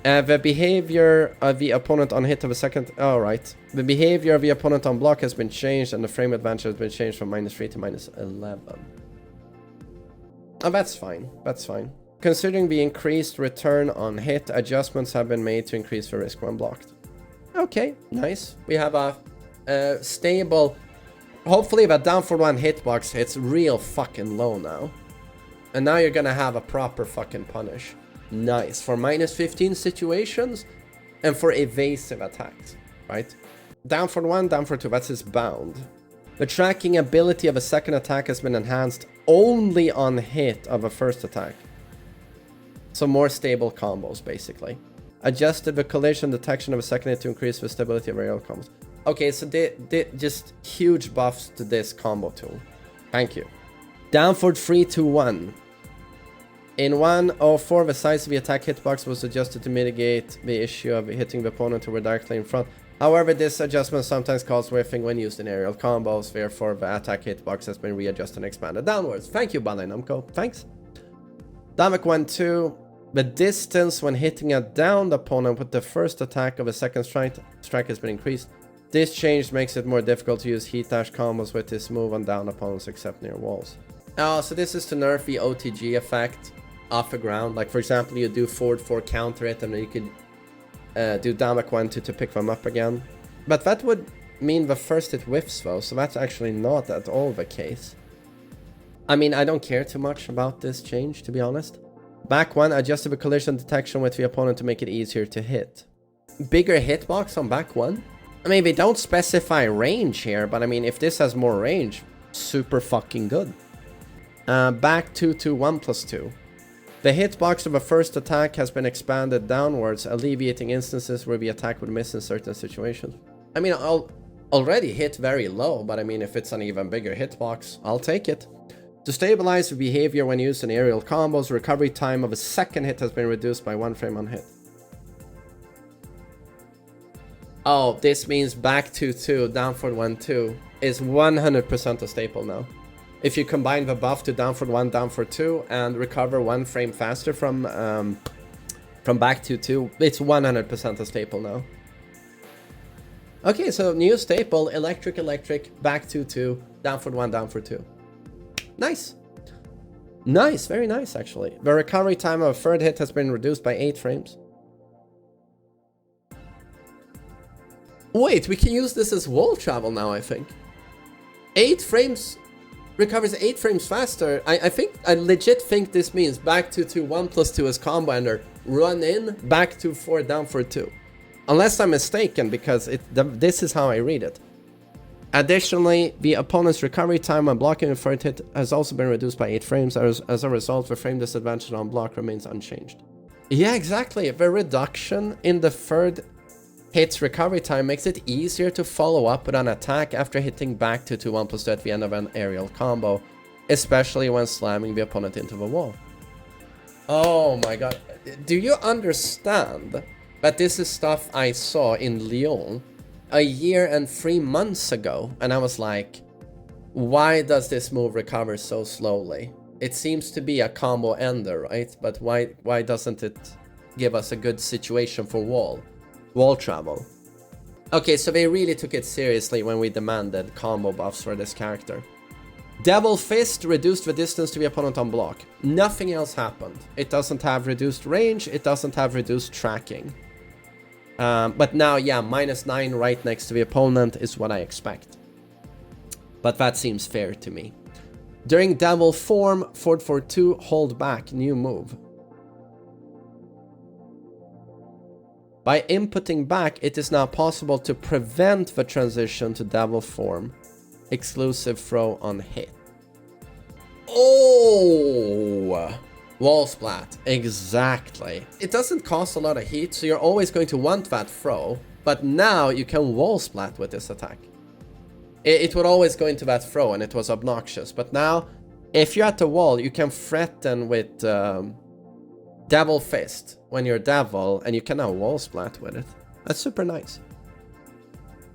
The behavior of the opponent on hit of a second... Alright. The behavior of the opponent on block has been changed, and the frame advantage has been changed from -3 to -11. Oh, that's fine. That's fine. Considering the increased return on hit, adjustments have been made to increase the risk when blocked. Okay, nice. We have a stable... Hopefully that down for 1 hitbox hits real fucking low now. And now you're gonna have a proper fucking punish. Nice. For -15 situations and for evasive attacks, right? Down for 1, down for 2, that's his bound. The tracking ability of a second attack has been enhanced only on hit of a first attack. So more stable combos, basically. Adjusted the collision detection of a second hit to increase the stability of aerial combos. Okay, so they just huge buffs to this combo tool. Thank you. Down for 3, 2, 1. In 104, the size of the attack hitbox was adjusted to mitigate the issue of hitting the opponent who were directly in front. However, this adjustment sometimes causes whiffing when used in aerial combos. Therefore, the attack hitbox has been readjusted and expanded downwards. Thank you, Bandai Namco. Thanks. Damage 1, 2. The distance when hitting a downed opponent with the first attack of a second strike has been increased. This change makes it more difficult to use heat dash combos with this move on down opponents except near walls. Oh, so this is to nerf the OTG effect off the ground. Like, for example, you do forward 4 counter it, and then you could do damage 1, 2 to pick them up again. But that would mean the first hit whiffs though, so that's actually not at all the case. I mean, I don't care too much about this change, to be honest. Back 1, adjusted the collision detection with the opponent to make it easier to hit. Bigger hitbox on back 1? I mean, they don't specify range here, but I mean, if this has more range, super fucking good. Back 2 to 1 plus 2. The hitbox of a first attack has been expanded downwards, alleviating instances where the attack would miss in certain situations. I mean, I'll already hit very low, but I mean, if it's an even bigger hitbox, I'll take it. To stabilize the behavior when used in aerial combos, recovery time of a second hit has been reduced by 1 frame on hit. Oh, this means back 2-2, down for 1-2 is 100% a staple now. If you combine the buff to down for 1, down for 2, and recover 1 frame faster from back 2-2, it's 100% a staple now. Okay, so new staple, electric, back 2-2, down for 1, down for 2. Nice. Nice, very nice actually. The recovery time of a third hit has been reduced by 8 frames. Wait, we can use this as wall travel now, I think. 8 frames... recovers 8 frames faster. I legit think this means back 2-2, 1 plus 2 as combo ender, run in, back 2-4, down for 2. Unless I'm mistaken, because this is how I read it. Additionally, the opponent's recovery time when blocking a third hit has also been reduced by 8 frames. As a result, the frame disadvantage on block remains unchanged. Yeah, exactly. The reduction in the third hit's recovery time makes it easier to follow up with an attack after hitting back 2-2, 1 plus 2 at the end of an aerial combo, especially when slamming the opponent into the wall. Oh my god. Do you understand that this is stuff I saw in Lyon a year and 3 months ago? And I was like, why does this move recover so slowly? It seems to be a combo ender, right? But why doesn't it give us a good situation for wall travel? Okay, so they really took it seriously when we demanded combo buffs for this character. Devil Fist reduced the distance to the opponent on block. Nothing else happened. It doesn't have reduced range, it doesn't have reduced tracking. But now, yeah, -9 right next to the opponent is what I expect. But that seems fair to me. During Devil Form, 4-4-2, hold back, new move. By inputting back, it is now possible to prevent the transition to Devil Form. Exclusive throw on hit. Oh! Wall splat, exactly. It doesn't cost a lot of heat, so you're always going to want that throw, but now you can wall splat with this attack. It would always go into that throw and it was obnoxious, but now if you're at the wall, you can threaten with Devil Fist when you're Devil, and you can now wall splat with it. That's super nice.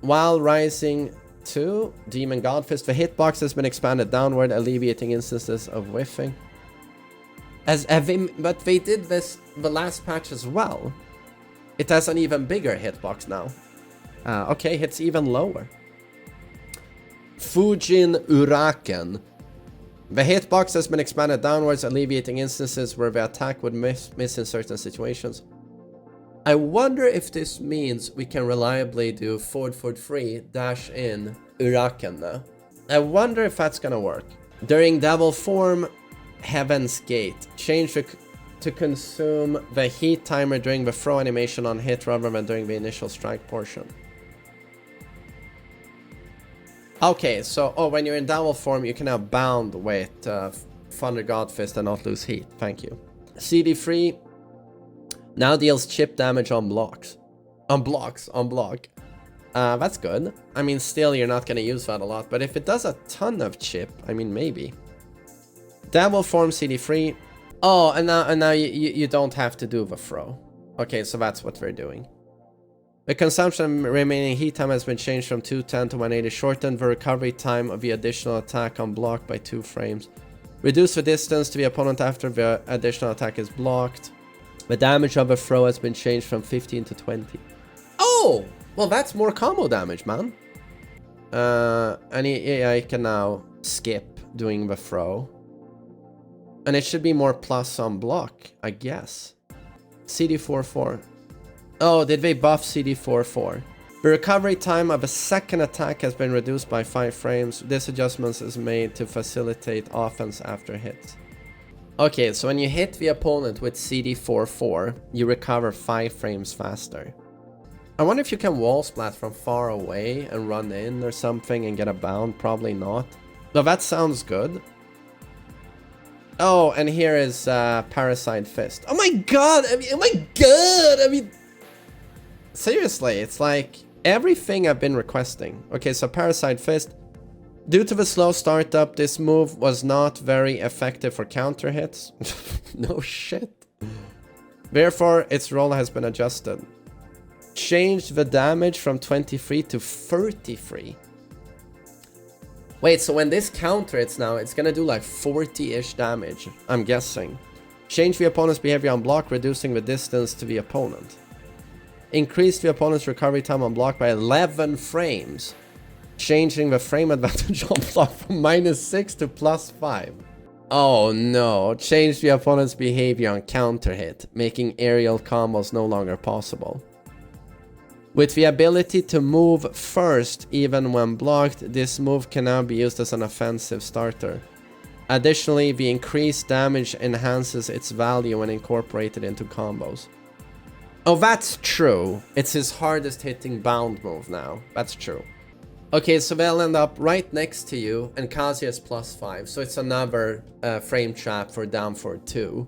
While rising to Demon God Fist, the hitbox has been expanded downward, alleviating instances of whiffing. But they did this the last patch as well. It has an even bigger hitbox now. Okay, hits even lower. Fujin Uraken. The hitbox has been expanded downwards, alleviating instances where the attack would miss in certain situations. I wonder if this means we can reliably do forward 3, dash in, Uraken now. I wonder if that's gonna work. During Devil form, Heaven's Gate. Change to consume the heat timer during the throw animation on hit rather than during the initial strike portion. Okay, so when you're in Devil form, you can now bound with Thunder God Fist and not lose heat. Thank you. CD3 now deals chip damage on blocks. On block. That's good. I mean, still, you're not going to use that a lot, but if it does a ton of chip, I mean, maybe. Devil form CD3. Oh, and now you don't have to do the throw. Okay, so that's what we're doing. The consumption remaining heat time has been changed from 210 to 180, shortened the recovery time of the additional attack on block by 2 frames. Reduce the distance to the opponent after the additional attack is blocked. The damage of a throw has been changed from 15 to 20. Oh! Well, that's more combo damage, man. And I can now skip doing the throw. And it should be more plus on block, I guess. CD4-4. Oh, did they buff CD4-4? The recovery time of a second attack has been reduced by 5 frames. This adjustment is made to facilitate offense after hits. Okay, so when you hit the opponent with CD4-4, you recover 5 frames faster. I wonder if you can wall splat from far away and run in or something and get a bound. Probably not. No, that sounds good. Oh, and here is Parasite Fist. Oh my god! I mean, seriously, it's like everything I've been requesting. Okay, so Parasite Fist. Due to the slow startup, this move was not very effective for counter hits. No shit. Therefore, its role has been adjusted. Changed the damage from 23 to 33. Wait, so when this counter hits now, it's gonna do like 40-ish damage, I'm guessing. Change the opponent's behavior on block, reducing the distance to the opponent. Increase the opponent's recovery time on block by 11 frames. Changing the frame advantage on block from -6 to +5. Oh no, change the opponent's behavior on counter hit, making aerial combos no longer possible. With the ability to move first even when blocked, this move can now be used as an offensive starter. Additionally, the increased damage enhances its value when incorporated into combos. Oh, that's true. It's his hardest hitting bound move now. That's true. Okay, so they'll end up right next to you, and Kazuya is +5, so it's another frame trap for down for 2.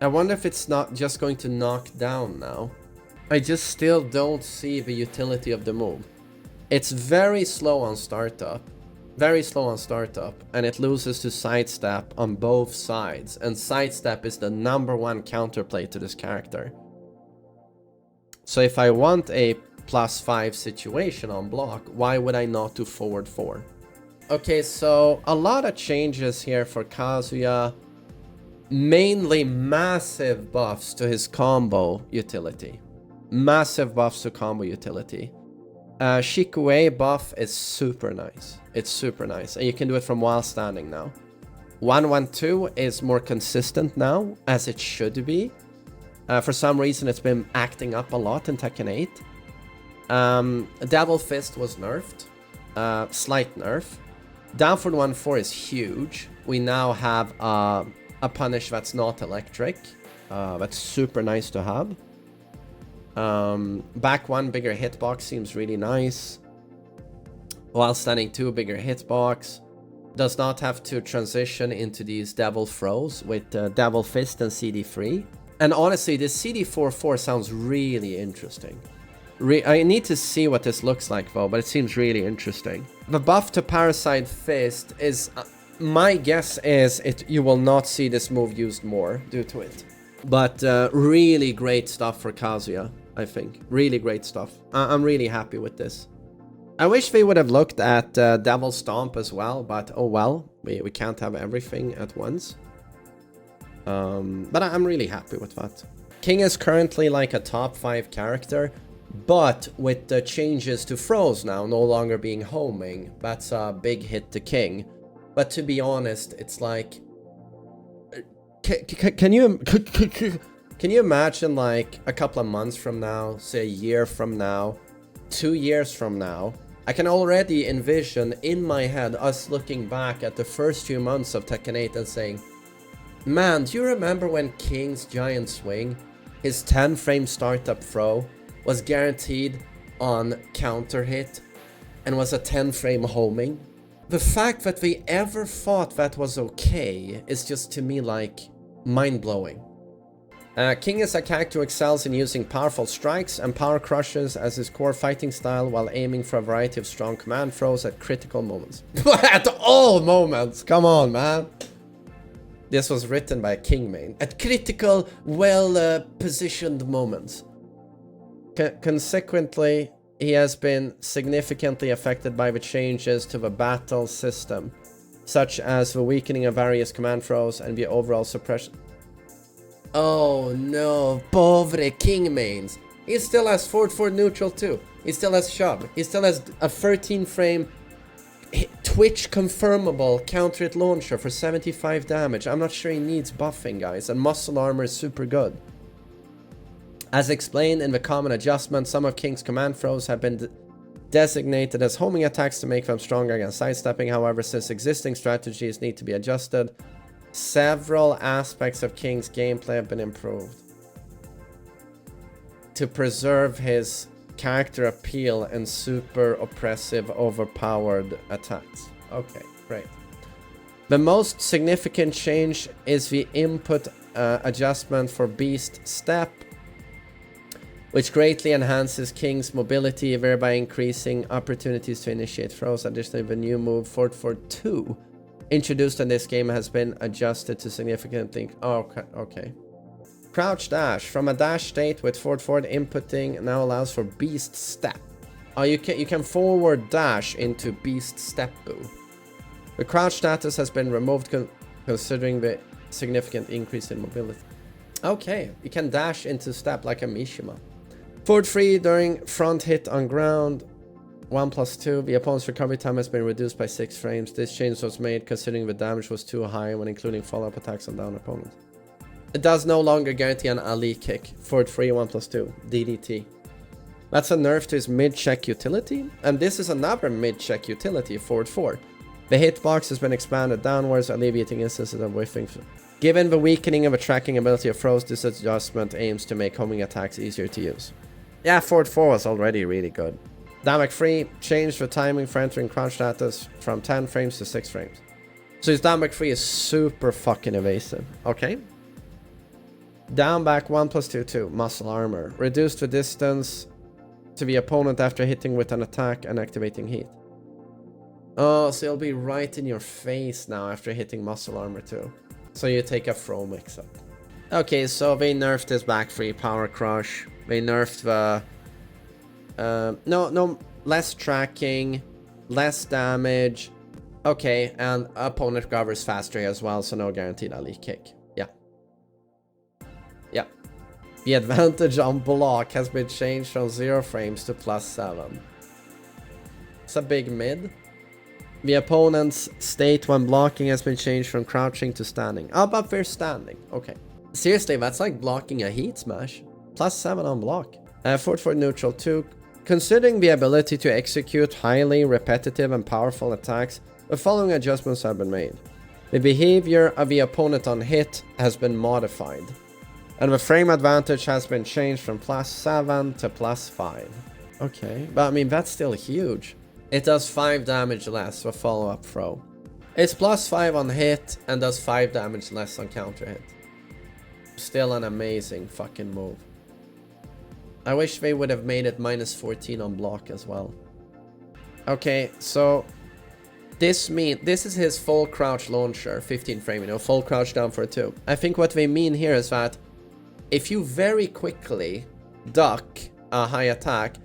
I wonder if it's not just going to knock down now. I just still don't see the utility of the move. It's very slow on startup. Very slow on startup, and it loses to sidestep on both sides, and sidestep is the #1 counterplay to this character. So if I want a +5 situation on block, why would I not do forward 4? Okay, so a lot of changes here for Kazuya. Mainly massive buffs to his combo utility. Massive buffs to combo utility. Shikue buff is super nice. It's super nice, and you can do it from while standing now. 112 is more consistent now, as it should be. For some reason, it's been acting up a lot in Tekken 8. Devil Fist was nerfed. Slight nerf. Down for 1-4 is huge. We now have a punish that's not electric. That's super nice to have. Back 1 bigger hitbox seems really nice. While standing 2 bigger hitbox. does not have to transition into these devil throws with Devil Fist and CD3. And honestly, this CD4-4 sounds really interesting. I need to see what this looks like though, but it seems really interesting. The buff to Parasite Fist is... my guess is you will not see this move used more due to it. But really great stuff for Kazuya, I think. Really great stuff. I'm really happy with this. I wish they would have looked at Devil Stomp as well, but oh well. We can't have everything at once. But I'm really happy with that. King is currently like a top 5 character, but with the changes to throws now no longer being homing, that's a big hit to King. But to be honest, it's like... Can you imagine like a couple of months from now, say a year from now, 2 years from now, I can already envision in my head us looking back at the first few months of Tekken 8 and saying, man, do you remember when King's giant swing, his 10 frame startup throw, was guaranteed on counter hit and was a 10 frame homing? The fact that we ever thought that was okay is just to me like mind-blowing. King is a character who excels in using powerful strikes and power crushes as his core fighting style while aiming for a variety of strong command throws at critical moments. At all moments! Come on, man! This was written by a King main. At critical, well-positioned moments. Consequently, he has been significantly affected by the changes to the battle system, such as the weakening of various command throws and the overall suppression. Oh no, povre King mains. He still has forward neutral too. He still has shove. He still has a 13 frame Twitch confirmable counter hit launcher for 75 damage. I'm not sure he needs buffing, guys, and muscle armor is super good. As explained in the common adjustment, some of King's command throws have been designated as homing attacks to make them stronger against sidestepping. However, since existing strategies need to be adjusted, several aspects of King's gameplay have been improved to preserve his character appeal and super oppressive, overpowered attacks. Okay, great. The most significant change is the input adjustment for Beast Step, which greatly enhances King's mobility, thereby increasing opportunities to initiate throws. Additionally, the new move, Forward 2, introduced in this game has been adjusted to significantly... Oh, okay. Crouch dash. From a dash state with forward inputting now allows for Beast Step. Oh, you can forward dash into Beast Step boo. The crouch status has been removed considering the significant increase in mobility. Okay, you can dash into step like a Mishima. Forward 3 during front hit on ground. 1+2. The opponent's recovery time has been reduced by 6 frames. This change was made considering the damage was too high when including follow-up attacks on down opponents. It does no longer guarantee an Ali kick. Forward 3, 1+2. DDT. That's a nerf to his mid-check utility. And this is another mid-check utility, Forward 4. The hitbox has been expanded downwards, alleviating instances of whiffing. Given the weakening of the tracking ability of throws, this adjustment aims to make homing attacks easier to use. Yeah, Forward 4 was already really good. Damage 3 changed the timing for entering crouch status from 10 frames to 6 frames. So his damage 3 is super fucking evasive. Okay. Down back 1+2, 2. Muscle armor. Reduce the distance to the opponent after hitting with an attack and activating heat. Oh, so it'll be right in your face now after hitting muscle armor too. So you take a throw mix up. Okay, so they nerfed his back 3 power crush. They nerfed the... no, less tracking, less damage. Okay, and opponent recovers faster as well, so no guaranteed Ali kick. Yeah. Yeah. The advantage on block has been changed from 0 frames to +7. It's a big mid. The opponent's state when blocking has been changed from crouching to standing. Oh, but they're standing. Okay. Seriously, that's like blocking a heat smash. +7 on block. Forward neutral 2. Considering the ability to execute highly repetitive and powerful attacks, the following adjustments have been made. The behavior of the opponent on hit has been modified, and the frame advantage has been changed from +7 to +5. Okay, but I mean, that's still huge. It does 5 damage less with follow-up throw. It's +5 on hit and does 5 damage less on counter hit. Still an amazing fucking move. I wish they would have made it -14 on block as well. Okay, so this is his full crouch launcher, 15 frame, you know, full crouch down for 2. I think what they mean here is that if you very quickly duck a high attack,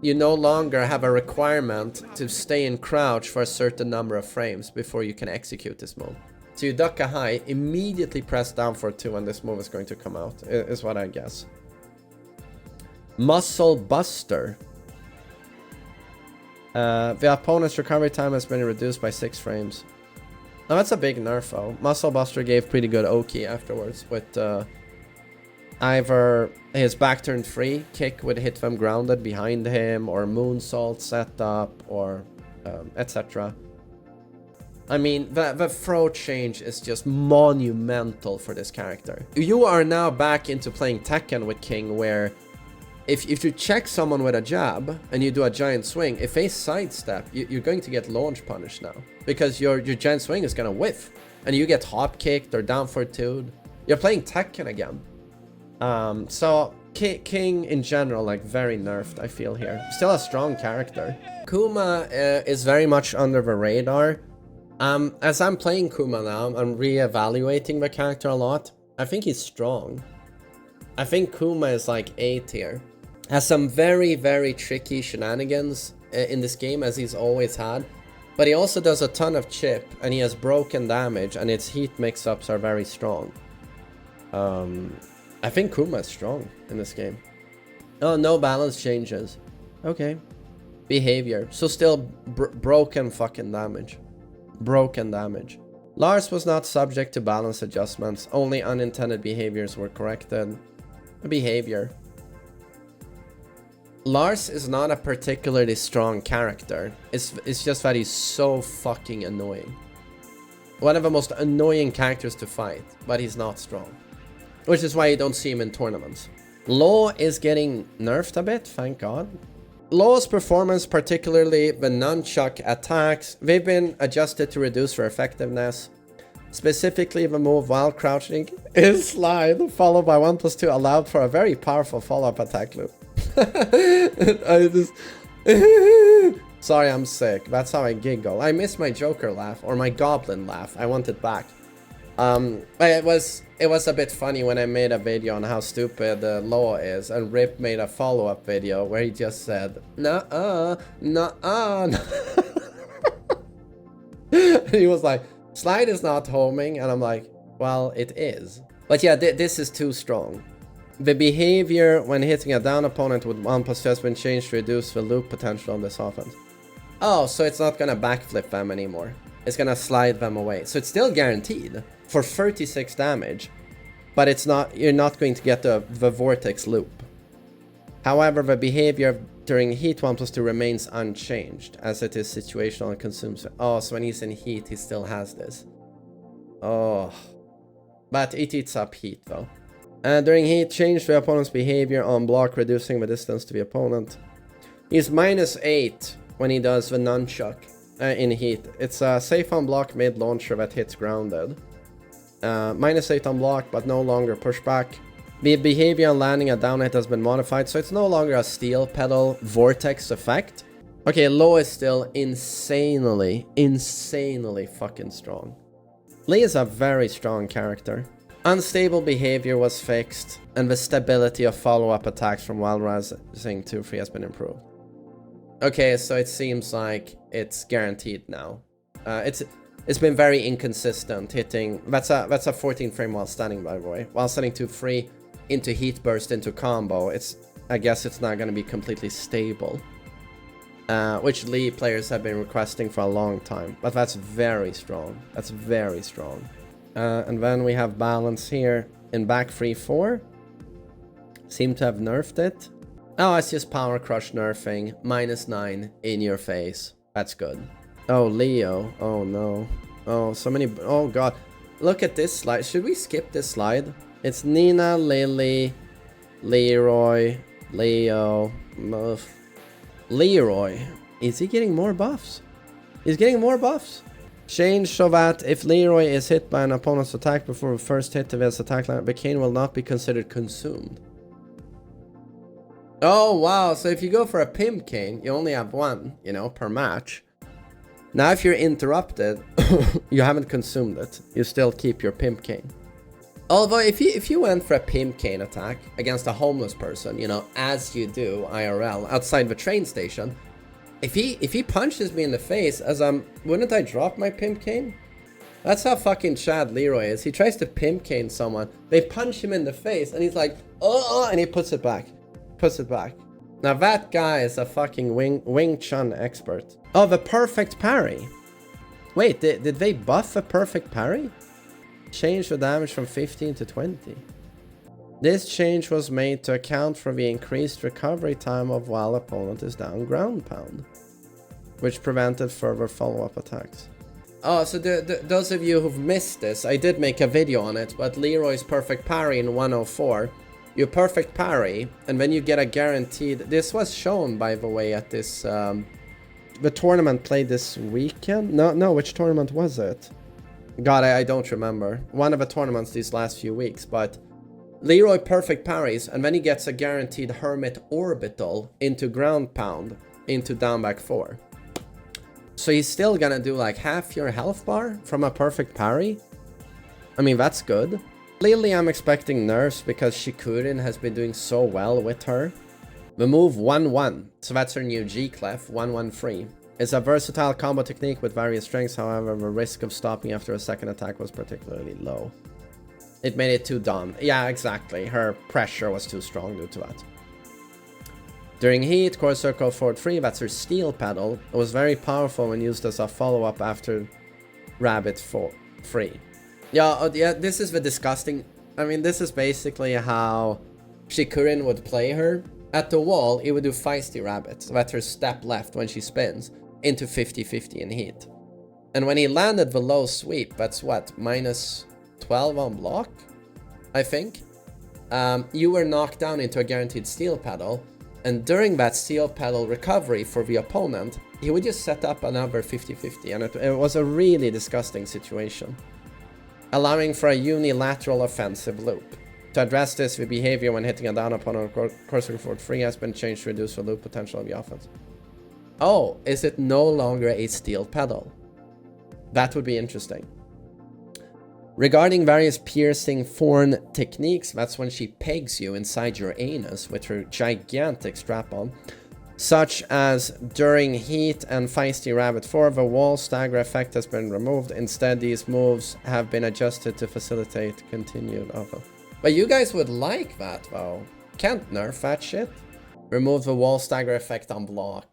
you no longer have a requirement to stay in crouch for a certain number of frames before you can execute this move. So you duck a high, immediately press down for 2 and this move is going to come out, is what I guess. Muscle Buster. The opponent's recovery time has been reduced by 6 frames. Now that's a big nerf though. Muscle Buster gave pretty good Oki afterwards with either his back turned free kick would hit them grounded behind him, or moonsault setup, or etc. I mean, the throw change is just monumental for this character. You are now back into playing Tekken with King, where if you check someone with a jab and you do a giant swing, if they sidestep, you're going to get launch punished now, because your giant swing is gonna whiff and you get hop kicked or down for 2'd. You're playing Tekken again. So King in general, like, very nerfed, I feel here. Still a strong character. Kuma is very much under the radar. As I'm playing Kuma now, I'm re-evaluating the character a lot. I think he's strong. I think Kuma is like A tier. Has some very, very tricky shenanigans in this game, as he's always had. But he also does a ton of chip, and he has broken damage, and its heat mix-ups are very strong. I think Kuma is strong in this game. Oh, no balance changes. Okay. Behavior. So still broken fucking damage. Broken damage. Lars was not subject to balance adjustments. Only unintended behaviors were corrected. Behavior. Lars is not a particularly strong character. It's just that he's so fucking annoying. One of the most annoying characters to fight, but he's not strong. Which is why you don't see him in tournaments. Law is getting nerfed a bit, thank God. Law's performance, particularly the nunchuck attacks, they've been adjusted to reduce their effectiveness. Specifically, the move while crouching is slide, followed by 1+2, allowed for a very powerful follow-up attack loop. Sorry, I'm sick. That's how I giggle. I miss my Joker laugh, or my Goblin laugh. I want it back. But it was a bit funny when I made a video on how stupid Law is, and Rip made a follow-up video where he just said, "Nuh-uh, nuh-uh." He was like, "Slide is not homing," and I'm like, well, it is. But yeah, this is too strong. The behavior when hitting a down opponent with 1+2 has been changed to reduce the loop potential on this offense. Oh, so it's not gonna backflip them anymore. It's gonna slide them away. So it's still guaranteed for 36 damage, but it's not. You're not going to get the vortex loop. However, the behavior during heat 1+2 remains unchanged, as it is situational and consumes. Oh, so when he's in heat, he still has this. Oh, but it eats up heat though. During heat, change the opponent's behavior on block, reducing the distance to the opponent. He's -8 when he does the nunchuck in heat. It's a safe on block mid launcher that hits grounded. -8 on block, but no longer pushback. The behavior on landing a down hit has been modified, so it's no longer a steel pedal vortex effect. Okay, Low is still insanely fucking strong. Lee is a very strong character. Unstable behavior was fixed, and the stability of follow-up attacks from while rising 2-3 has been improved. Okay, so it seems like it's guaranteed now. It's been very inconsistent hitting. That's a 14 frame while standing, by the way. While standing 2-3 into heat burst into combo, I guess it's not going to be completely stable. Which Lee players have been requesting for a long time. But that's very strong. That's very strong. And then we have balance here in back 3-4. Seem to have nerfed it. Oh, it's just power crush nerfing. -9 in your face. That's good. Oh, Leo. Oh, no. Oh, so many. Oh, God. Look at this slide. Should we skip this slide? It's Nina, Lili, Leroy, Leo, Leroy. Is he getting more buffs? He's getting more buffs. Change so that if Leroy is hit by an opponent's attack before the first hit of his attack line, the cane will not be considered consumed. Oh, wow. So if you go for a pimp cane, you only have one, you know, per match. Now, if you're interrupted, you haven't consumed it. You still keep your pimp cane. Although, if you went for a pimp cane attack against a homeless person, you know, as you do IRL outside the train station, if he punches me in the face as wouldn't I drop my pimp cane? That's how fucking Chad Leroy is. He tries to pimp cane someone, they punch him in the face, and he's like, oh, and he puts it back. Now that guy is a fucking Wing Chun expert. Oh, the perfect parry. Wait, did they buff a perfect parry? Change the damage from 15 to 20. This change was made to account for the increased recovery time of while opponent is down ground pound, which prevented further follow-up attacks. Oh, so those of you who've missed this, I did make a video on it, but Leroy's perfect parry in 104, you perfect parry, and then you get a guaranteed... This was shown, by the way, at this... the tournament played this weekend? No, which tournament was it? God, I don't remember. One of the tournaments these last few weeks, but... Leroy perfect parries, and then he gets a guaranteed Hermit Orbital into ground pound, into down back 4. So he's still gonna do like half your health bar from a perfect parry? I mean, that's good. Lili, I'm expecting nerfs because Shikurin has been doing so well with her. The move 1-1, so that's her new G-Clef, 1-1-3. It's a versatile combo technique with various strengths, however, the risk of stopping after a second attack was particularly low. It made it too dumb. Yeah, exactly. Her pressure was too strong due to that. During heat, Core Circle forward 3, that's her steel pedal. It was very powerful when used as a follow-up after Rabbit 3. Yeah, this is the disgusting... I mean, this is basically how Shikurin would play her. At the wall, he would do Feisty Rabbit, so that's her step left when she spins, into 50-50 in heat. And when he landed the low sweep, that's what, minus 12 on block, I think? You were knocked down into a guaranteed steel pedal, and during that steel pedal recovery for the opponent, he would just set up another 50-50, and it was a really disgusting situation, allowing for a unilateral offensive loop. To address this, the behavior when hitting a down opponent on Cursor Forward 3 has been changed to reduce the loop potential of the offense. Oh, is it no longer a steel pedal? That would be interesting. Regarding various piercing thorn techniques, that's when she pegs you inside your anus with her gigantic strap-on, such as during heat and Feisty Rabbit 4, the wall stagger effect has been removed. Instead, these moves have been adjusted to facilitate continued offense. But you guys would like that, though. Can't nerf that shit. Remove the wall stagger effect on block.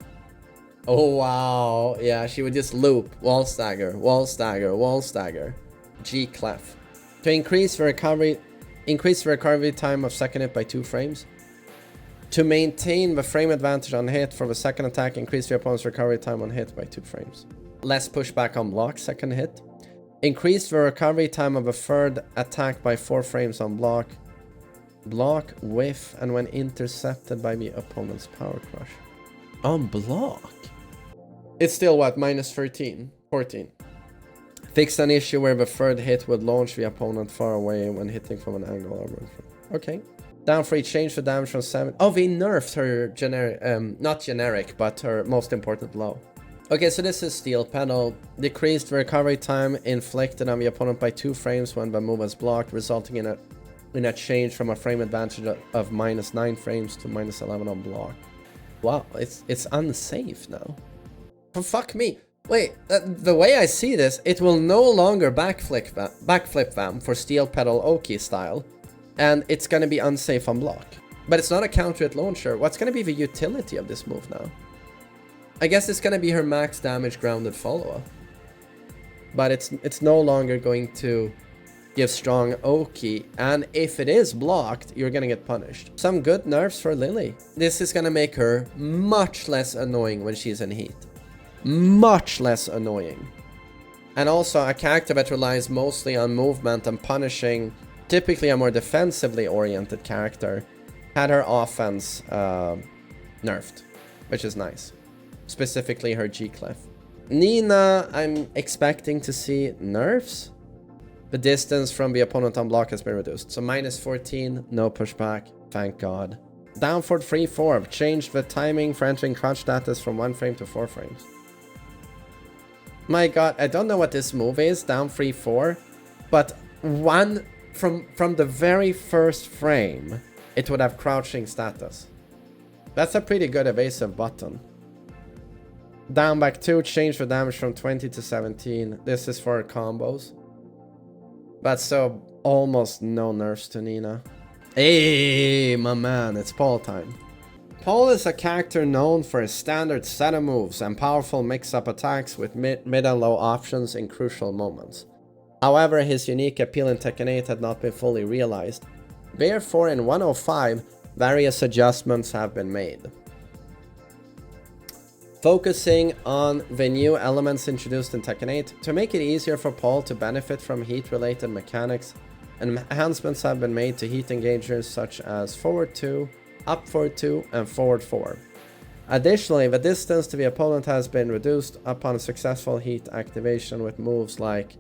Oh, wow. Yeah, she would just loop. Wall stagger, wall stagger, wall stagger. G-Clef. To increase the recovery time of second hit by 2 frames. To maintain the frame advantage on hit for the second attack, increase the opponent's recovery time on hit by 2 frames. Less pushback on block, second hit. Increase the recovery time of a third attack by 4 frames on block. Block, whiff, and when intercepted by the opponent's power crush. On block? It's still what, minus 13? 14. Fix an issue where the third hit would launch the opponent far away when hitting from an angle. Okay. Down 3, change the damage from 7. Oh, they nerfed her generic, not generic, but her most important low. Okay, so this is steel pedal. Decreased the recovery time inflicted on the opponent by 2 frames when the move is blocked, resulting in a change from a frame advantage of minus 9 frames to minus 11 on block. Wow, it's unsafe now. Oh, fuck me. Wait, the way I see this, it will no longer backflip them for steel pedal Oki style, and it's gonna be unsafe on block. But it's not a counter hit launcher. What's gonna be the utility of this move now? I guess it's gonna be her max damage grounded follow-up. But it's no longer going to give strong Oki, and if it is blocked, you're gonna get punished. Some good nerfs for Lili. This is gonna make her much less annoying when she's in heat. Much less annoying. And also a character that relies mostly on movement and punishing, typically a more defensively oriented character, had her offense nerfed, which is nice. Specifically her G-Clef. Nina, I'm expecting to see nerfs. The distance from the opponent on block has been reduced. So minus 14, no pushback, thank God. Down for 3-4, changed the timing for entering crouch status from 1 frame to 4 frames. My God, I don't know what this move is, down 3-4, but from the very first frame, it would have crouching status. That's a pretty good evasive button. Down back 2, change the damage from 20 to 17. This is for combos. But so, almost no nerfs to Nina. Hey, my man, it's Paul time. Paul is a character known for his standard set of moves and powerful mix-up attacks with mid and low options in crucial moments. However, his unique appeal in Tekken 8 had not been fully realized. Therefore, in 105, various adjustments have been made. Focusing on the new elements introduced in Tekken 8 to make it easier for Paul to benefit from heat-related mechanics, enhancements have been made to heat engagers such as forward 2, up forward 2, and forward 4. Additionally, the distance to the opponent has been reduced upon successful heat activation with moves like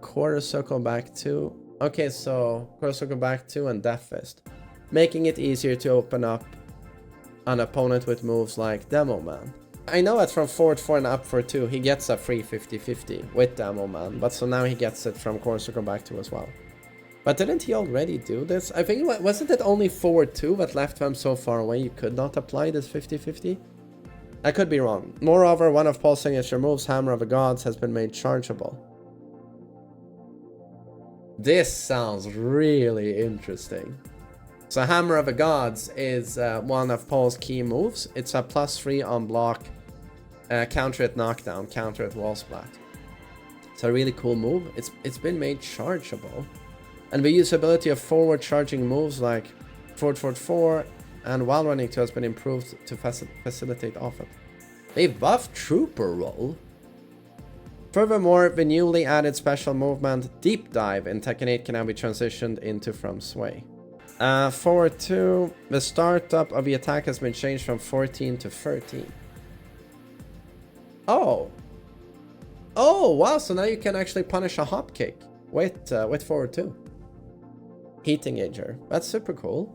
quarter circle back 2. Okay, so quarter circle back 2 and Death Fist, making it easier to open up an opponent with moves like Demo Man. I know that from forward 4 and up forward 2, he gets a free 50-50 with Demo Man, but so now he gets it from quarter circle back 2 as well. But didn't he already do this? I think, wasn't it only forward 2 that left them so far away you could not apply this 50-50? I could be wrong. Moreover, one of Paul's signature moves, Hammer of the Gods, has been made chargeable. This sounds really interesting. So Hammer of the Gods is one of Paul's key moves. It's a +3 on block, counter at knockdown, counter at wall splat. It's a really cool move. It's been made chargeable. And the usability of forward charging moves like forward 4 and while running 2 has been improved to facilitate off it. They've buffed Trooper Roll. Furthermore, the newly added special movement Deep Dive in Tekken 8 can now be transitioned into from Sway. Forward 2, the startup of the attack has been changed from 14 to 13. Oh, wow, so now you can actually punish a hop kick with forward 2. Heat engager, that's super cool.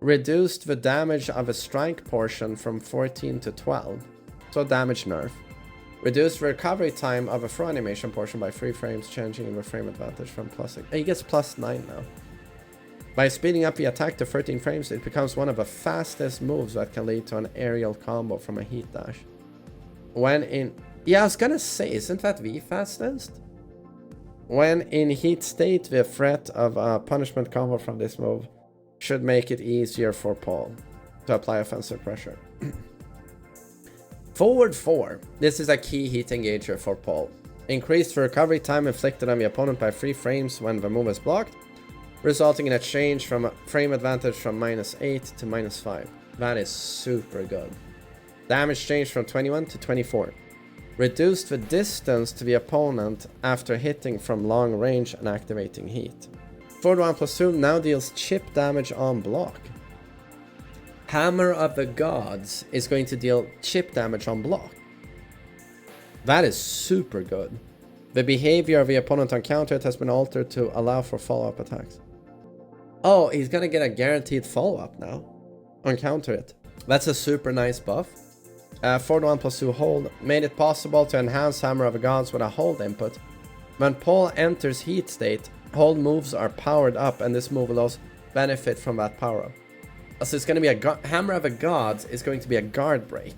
Reduced the damage of a strike portion from 14 to 12, so damage nerf. Reduced the recovery time of a throw animation portion by 3 frames, changing the frame advantage from +6. He gets +9 now. By speeding up the attack to 13 frames, it becomes one of the fastest moves that can lead to an aerial combo from a heat dash. Yeah, I was gonna say, isn't that the fastest? When in heat state, the threat of a punishment combo from this move should make it easier for Paul to apply offensive pressure. Forward 4. This is a key heat engager for Paul. Increased the recovery time inflicted on the opponent by 3 frames when the move is blocked, resulting in a change from a frame advantage from -8 to -5. That is super good. Damage changed from 21 to 24. Reduced the distance to the opponent after hitting from long range and activating heat. Forward 1+2 now deals chip damage on block. Hammer of the Gods is going to deal chip damage on block. That is super good. The behavior of the opponent on counter it has been altered to allow for follow-up attacks. Oh, he's gonna get a guaranteed follow-up now on counter it. That's a super nice buff. Forward 1+2 hold made it possible to enhance Hammer of the Gods with a hold input. When Paul enters heat state, hold moves are powered up and this move allows benefit from that power up. So it's going to be a Hammer of the Gods is going to be a guard break.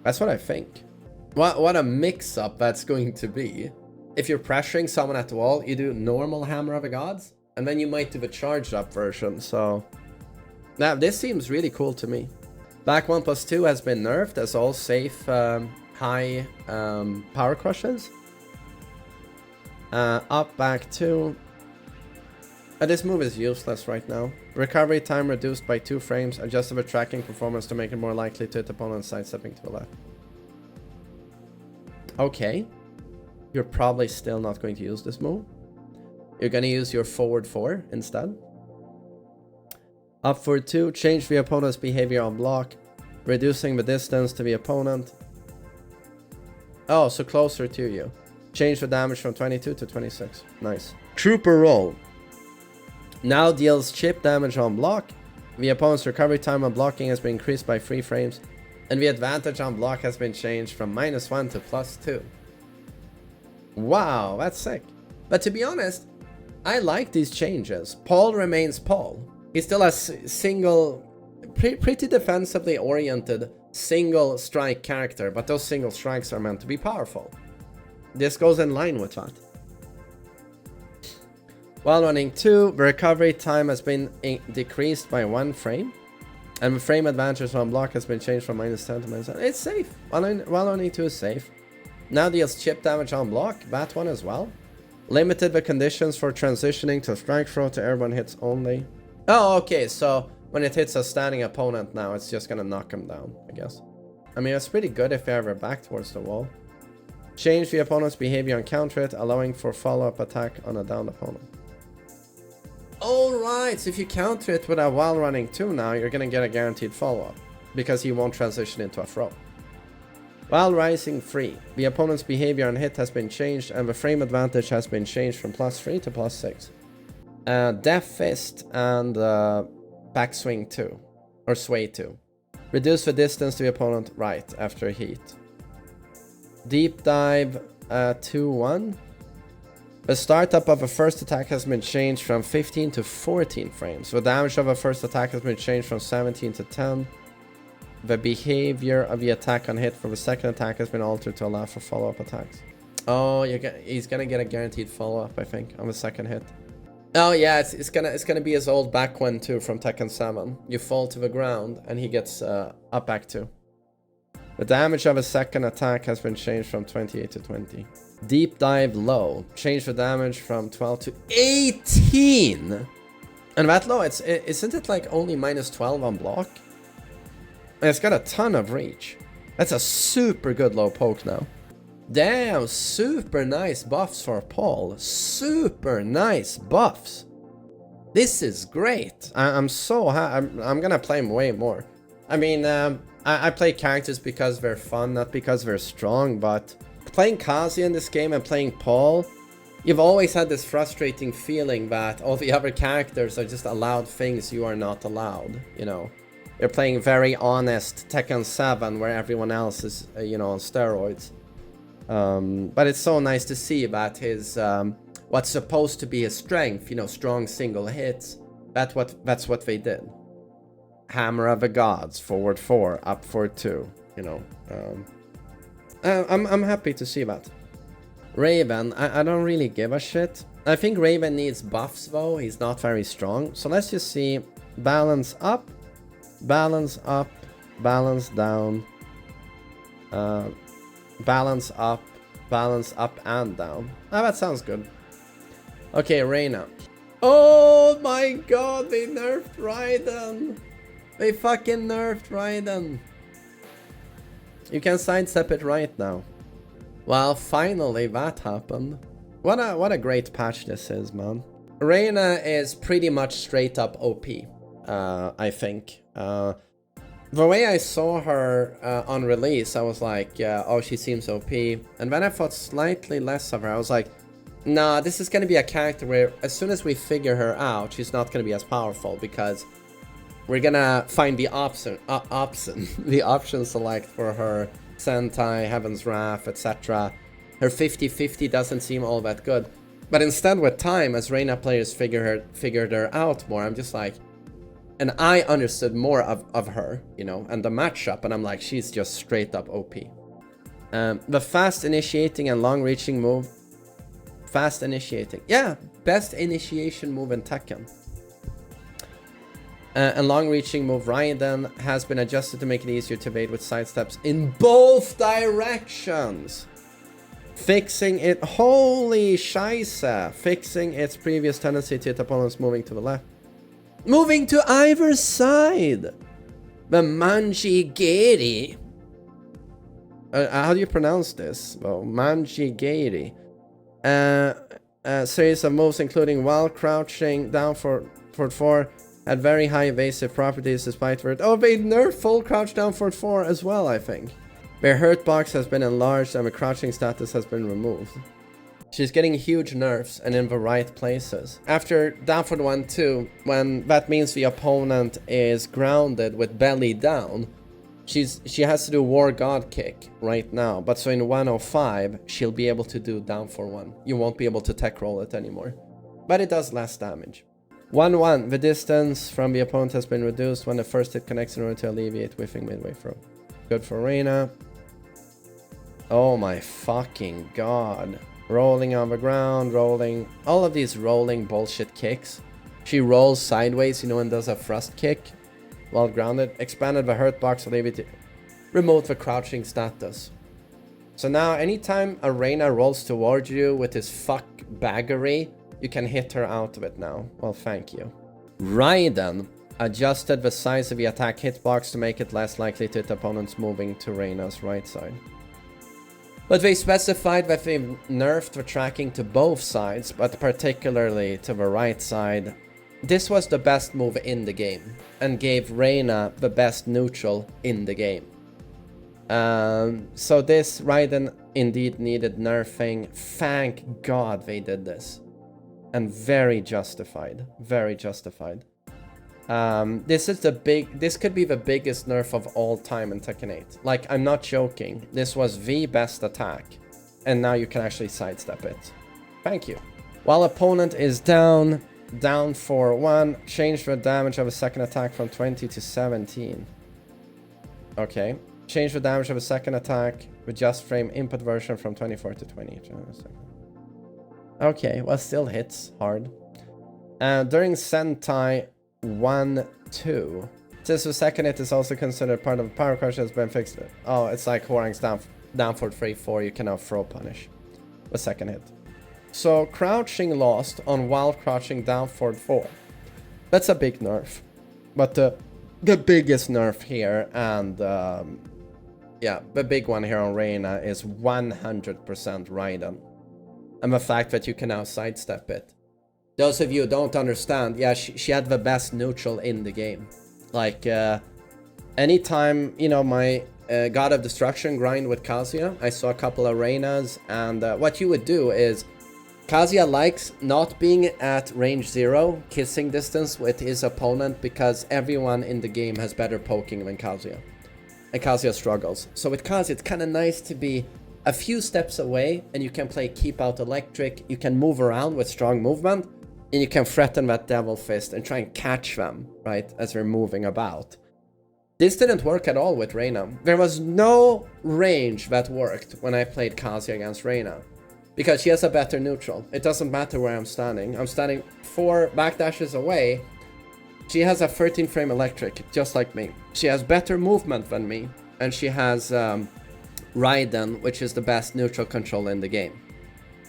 That's what I think. What a mix-up that's going to be. If you're pressuring someone at the wall, you do normal Hammer of the Gods, and then you might do the charged up version, so... Now, this seems really cool to me. Back 1+2 has been nerfed as all safe high power crushes. Up back 2. This move is useless right now. Recovery time reduced by 2 frames. Adjusted the tracking performance to make it more likely to hit opponents sidestepping to the left. Okay. You're probably still not going to use this move. You're going to use your forward 4 instead. Up for 2, change the opponent's behavior on block. Reducing the distance to the opponent. Oh, so closer to you. Change the damage from 22 to 26. Nice. Trooper roll. Now deals chip damage on block. The opponent's recovery time on blocking has been increased by 3 frames. And the advantage on block has been changed from -1 to +2. Wow, that's sick. But to be honest, I like these changes. Paul remains Paul. He still has single, pretty defensively oriented single strike character, but those single strikes are meant to be powerful. This goes in line with that. While running 2, the recovery time has been decreased by 1 frame. And the frame advantage on block has been changed from -10 to -10. It's safe. While running 2 is safe. Now deals chip damage on block. That one as well. Limited the conditions for transitioning to strike throw to airborne hits only. Oh, okay. So when it hits a standing opponent now, it's just gonna knock him down, I guess. I mean, it's pretty good if you ever back towards the wall. Change the opponent's behavior and counter it, allowing for follow-up attack on a downed opponent. Alright, so if you counter it with a while running 2 now, you're gonna get a guaranteed follow-up. Because he won't transition into a throw. While rising 3, the opponent's behavior on hit has been changed and the frame advantage has been changed from +3 to +6. Death Fist and Backswing 2. Or Sway 2. Reduce the distance to the opponent right after a heat. Deep Dive 2-1. The startup of a first attack has been changed from 15 to 14 frames. The damage of a first attack has been changed from 17 to 10. The behavior of the attack on hit for the second attack has been altered to allow for follow-up attacks. Oh, he's gonna get a guaranteed follow-up, I think, on the second hit. Oh yeah, it's gonna be his old back one too from Tekken 7. You fall to the ground and he gets up back 2. The damage of a second attack has been changed from 28 to 20. Deep Dive low. Change the damage from 12 to 18! And that low, isn't it like only -12 on block? And it's got a ton of reach. That's a super good low poke now. Damn, super nice buffs for Paul. Super nice buffs. This is great. I'm so happy. I'm gonna play him way more. I mean, I play characters because they're fun, not because they're strong, but playing Kazuya in this game and playing Paul, you've always had this frustrating feeling that all the other characters are just allowed things you are not allowed, you know. You're playing very honest Tekken 7 where everyone else is, you know, on steroids. But it's so nice to see that his, what's supposed to be his strength, you know, strong single hits, that's what they did. Hammer of the Gods, forward 4, up for 2, you know. I'm happy to see that. Raven, I don't really give a shit. I think Raven needs buffs though, he's not very strong. So let's just see, balance up, balance up, balance down, balance up and down. Ah, that sounds good. Okay, Reina. Oh my god, they nerfed Raiden. They fucking nerfed Raiden. You can sidestep it right now. Well, finally that happened. What a great patch this is, man. Reina is pretty much straight up OP, I think. The way I saw her on release, I was like, oh, she seems OP. And when I thought slightly less of her, I was like, nah, this is gonna be a character where as soon as we figure her out, she's not gonna be as powerful because we're gonna find the the option select for her Sentai, Heaven's Wrath, etc. Her 50-50 doesn't seem all that good. But instead with time, as Reina players figured her out more, I'm just like, and I understood more of her, you know, and the matchup, and I'm like, she's just straight up OP. The fast initiating and long reaching move. Fast initiating. Yeah, best initiation move in Tekken. And long reaching move Raiden has been adjusted to make it easier to evade with sidesteps in both directions. Fixing it, holy scheisse, fixing its previous tendency to hit opponents moving to the left. Moving to either side. The Manjigiri. How do you pronounce this? Well, Manjigiri. Series of moves including while crouching down for 4. Had very high evasive properties despite it. Oh, they nerfed full crouch down for 4 as well, I think. Their hurt box has been enlarged and the crouching status has been removed. She's getting huge nerfs and in the right places. After down for 1-2, when that means the opponent is grounded with belly down, she has to do War God kick right now. But so in 105, she'll be able to do down for 1. You won't be able to tech roll it anymore. But it does less damage. 1-1, the distance from the opponent has been reduced when the first hit connects in order to alleviate whiffing midway through. Good for Reina. Oh my fucking god. Rolling on the ground, rolling. All of these rolling bullshit kicks. She rolls sideways, you know, and does a thrust kick while grounded. Expanded the hurt box, alleviate. Removed the crouching status. So now anytime a Reina rolls towards you with this fuck baggery, you can hit her out of it now. Well, thank you. Raiden adjusted the size of the attack hitbox to make it less likely to hit opponents moving to Reina's right side. But they specified that they nerfed the tracking to both sides, but particularly to the right side. This was the best move in the game, and gave Reina the best neutral in the game. So this Raiden indeed needed nerfing. Thank God they did this. And very justified. Very justified. This could be the biggest nerf of all time in Tekken 8. Like, I'm not joking. This was the best attack. And now you can actually sidestep it. Thank you. While opponent is down for 1, change the damage of a second attack from 20 to 17. Okay. Change the damage of a second attack with just frame input version from 24 to 20. Okay, well, still hits hard. During Sentai 1-2. Since the second hit is also considered part of the power crush has been fixed. Oh, it's like Hwoarang's down for 3-4. You can now throw punish. The second hit. So crouching lost on while crouching down for 4. That's a big nerf. But the biggest nerf here, and yeah, the big one here on Reina is 100% Raiden. And the fact that you can now sidestep it. Those of you who don't understand, yeah, she had the best neutral in the game. Like, anytime, you know, my God of Destruction grind with Kazuya, I saw a couple of Reinas, and what you would do is, Kazuya likes not being at range 0, kissing distance with his opponent, because everyone in the game has better poking than Kazuya. And Kazuya struggles. So with Kazuya, it's kind of nice to be a few steps away, and you can play keep out electric, you can move around with strong movement, and you can threaten that devil fist and try and catch them, right, as they're moving about. This didn't work at all with Reina. There was no range that worked when I played Kazuya against Reina, because she has a better neutral. It doesn't matter where I'm standing. I'm standing 4 backdashes away. She has a 13 frame electric, just like me. She has better movement than me, and she has Raiden, which is the best neutral control in the game.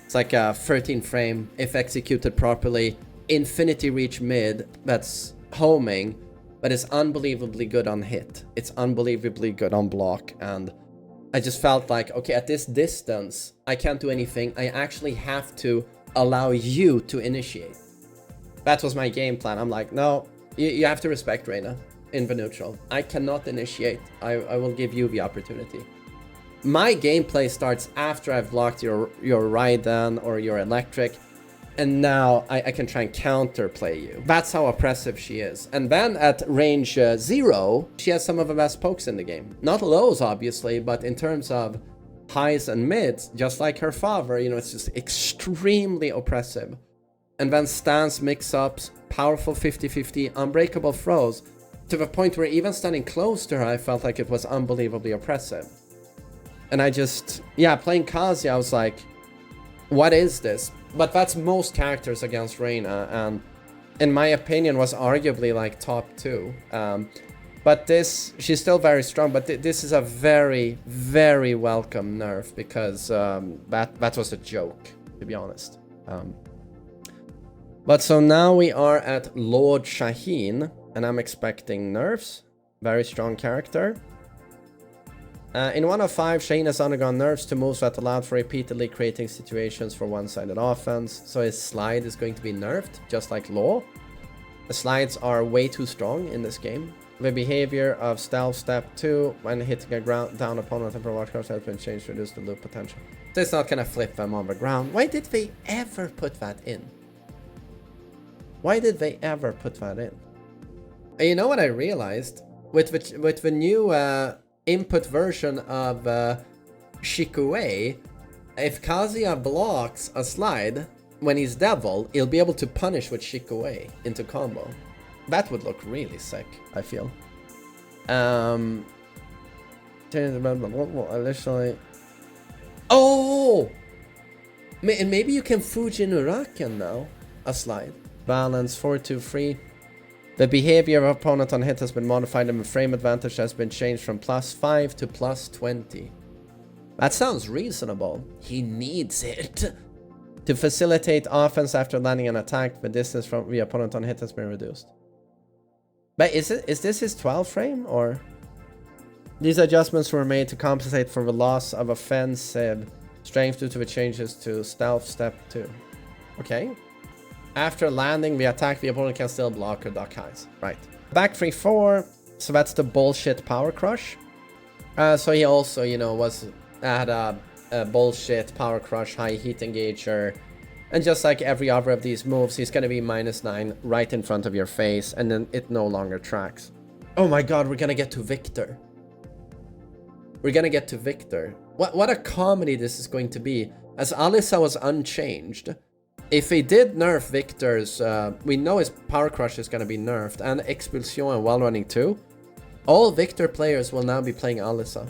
It's like a 13 frame, if executed properly, infinity reach mid that's homing, but it's unbelievably good on hit. It's unbelievably good on block, and I just felt like, okay, at this distance, I can't do anything. I actually have to allow you to initiate. That was my game plan. I'm like, no, you have to respect Reina in the neutral. I cannot initiate. I will give you the opportunity. My gameplay starts after I've blocked your Raiden or your electric, and now I can try and counterplay you. That's how oppressive she is. And then at range 0, she has some of the best pokes in the game. Not lows, obviously, but in terms of highs and mids, just like her father, you know, it's just extremely oppressive. And then stance mix-ups, powerful 50-50, unbreakable throws, to the point where even standing close to her, I felt like it was unbelievably oppressive. And I just, yeah, playing Kazuya, I was like, what is this? But that's most characters against Reina, and in my opinion was arguably like top 2. But this, she's still very strong, but this is a very, very welcome nerf, because that was a joke, to be honest. But so now we are at Lord Shaheen, and I'm expecting nerfs. Very strong character. In 105, Shaheen has undergone nerfs to moves that allowed for repeatedly creating situations for one-sided offense. So his slide is going to be nerfed, just like Law. The slides are way too strong in this game. The behavior of stealth step 2 when hitting a ground down opponent and watch course has been changed to reduce the loop potential. So it's not gonna flip them on the ground. Why did they ever put that in? Why did they ever put that in? And you know what I realized? With the new input version of Shikue, if Kazuya blocks a slide when he's devil, he'll be able to punish with Shikue into combo. That would look really sick, I feel. Initially. Oh! And maybe you can Fujin Uraken now. A slide. Balance 4-2-3. The behavior of opponent on hit has been modified and the frame advantage has been changed from +5 to +20. That sounds reasonable. He needs it. To facilitate offense after landing an attack, the distance from the opponent on hit has been reduced. But is this his 12 frame or? These adjustments were made to compensate for the loss of offensive strength due to the changes to stealth step 2. Okay. After landing the attack, the opponent can still block or duck highs. Right. Back 3-4. So that's the bullshit power crush. So he also, you know, had a bullshit power crush high heat engager. And just like every other of these moves, he's going to be -9 right in front of your face, and then it no longer tracks. Oh my god, we're going to get to Victor. We're going to get to Victor. What a comedy this is going to be. As Alisa was unchanged, if they did nerf Victor's, we know his power crush is going to be nerfed, and Expulsion and Wall Running too. All Victor players will now be playing Alisa.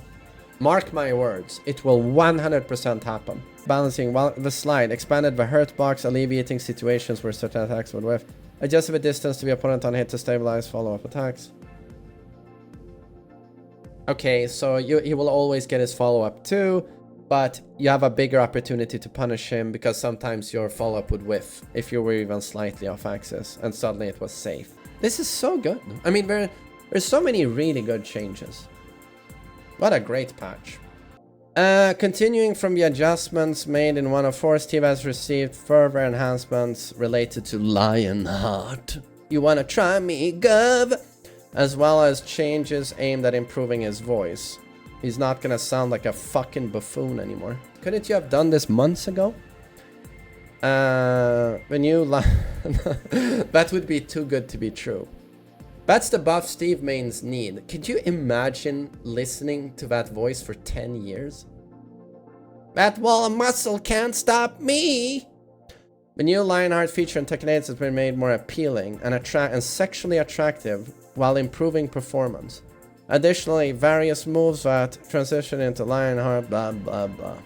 Mark my words, it will 100% happen. Balancing the slide, expanded the hurt box, alleviating situations where certain attacks would whiff. Adjusted the distance to the opponent on hit to stabilize follow-up attacks. Okay, so he will always get his follow-up too, but you have a bigger opportunity to punish him because sometimes your follow-up would whiff if you were even slightly off axis, and suddenly it was safe. This is so good. I mean, there's so many really good changes. What a great patch. Continuing from the adjustments made in 104, Steve has received further enhancements related to Lionheart. You wanna try me, Gov? As well as changes aimed at improving his voice. He's not gonna sound like a fucking buffoon anymore. Couldn't you have done this months ago? The new that would be too good to be true. That's the buff Steve mains need. Could you imagine listening to that voice for 10 years? That wall of muscle can't stop me! The new Lionheart feature in Tekken 8 has been made more appealing and sexually attractive while improving performance. Additionally, various moves that transition into Lionheart, blah blah blah.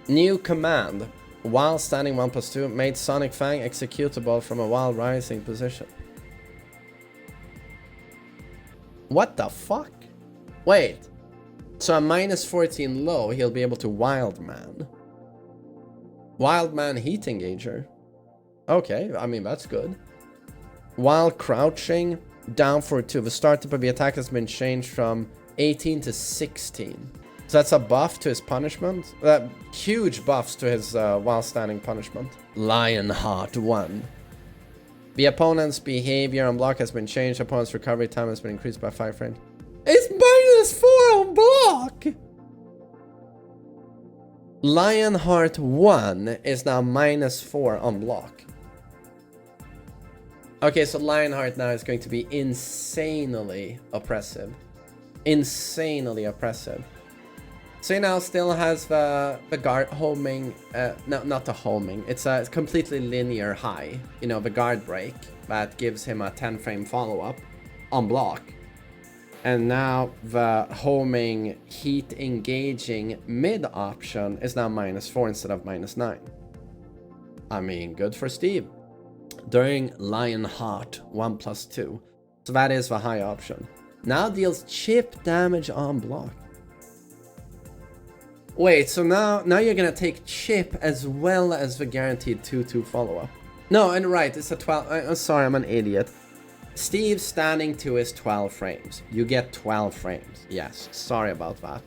New command. While standing 1+2, made Sonic Fang executable from a while rising position. What the fuck? Wait. So a -14 low, he'll be able to Wild Man. Wild Man heat engager. Okay, I mean, that's good. While crouching, down for 2. The start of the attack has been changed from 18 to 16. So that's a buff to his punishment. Huge buffs to his while standing punishment. Lionheart 1. The opponent's behavior on block has been changed. Opponent's recovery time has been increased by 5 frames. It's -4 on block! Lionheart 1 is now -4 on block. Okay, so Lionheart now is going to be insanely oppressive. Insanely oppressive. So he now still has the guard homing, no, not the homing, it's a completely linear high, you know, the guard break that gives him a 10 frame follow-up on block. And now the homing heat engaging mid option is now -4 instead of -9. I mean, good for Steve. During Lionheart 1+2. So that is the high option. Now deals chip damage on block. Wait, so now you're gonna take chip as well as the guaranteed 2-2 follow-up. No, and right, it's a 12. I'm sorry, I'm an idiot. Steve standing 2 is 12 frames. You get 12 frames. Yes, sorry about that.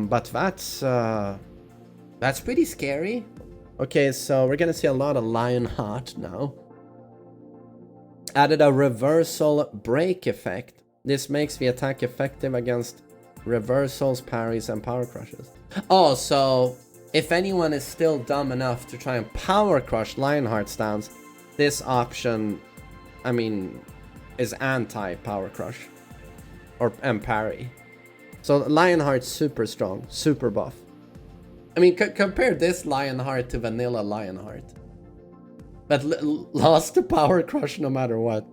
But that's pretty scary. Okay, so we're gonna see a lot of Lionheart now. Added a reversal break effect. This makes the attack effective against reversals, parries, and power crushes. Oh, so if anyone is still dumb enough to try and power crush Lionheart stance, this option, I mean, is anti-power crush and parry. So Lionheart's super strong, super buff. I mean, compare this Lionheart to vanilla Lionheart. But lost to power crush no matter what.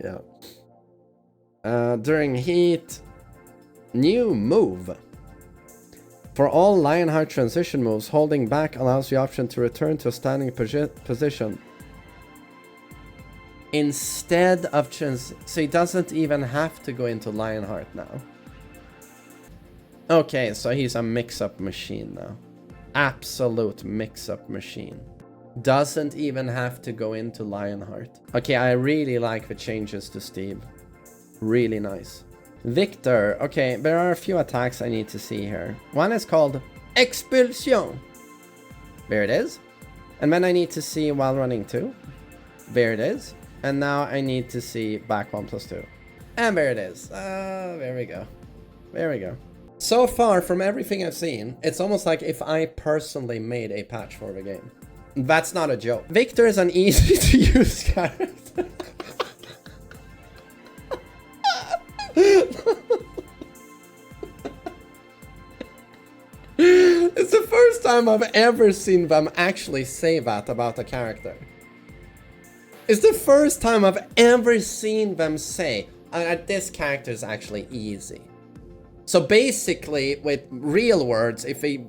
Yeah. During heat, new move. For all Lionheart transition moves, holding back allows the option to return to a standing position instead of so he doesn't even have to go into Lionheart now. Okay, so he's a mix-up machine now. Absolute mix-up machine. Doesn't even have to go into Lionheart. Okay, I really like the changes to Steve. Really nice. Victor. Okay, there are a few attacks I need to see here. One is called Expulsion. There it is. And then I need to see while running 2. There it is. And now I need to see back 1+2. And there it is. There we go. There we go. So far, from everything I've seen, it's almost like if I personally made a patch for the game. That's not a joke. Victor is an easy to use character. It's the first time I've ever seen them actually say that about a character. It's the first time I've ever seen them say, this character is actually easy. So basically, with real words, if he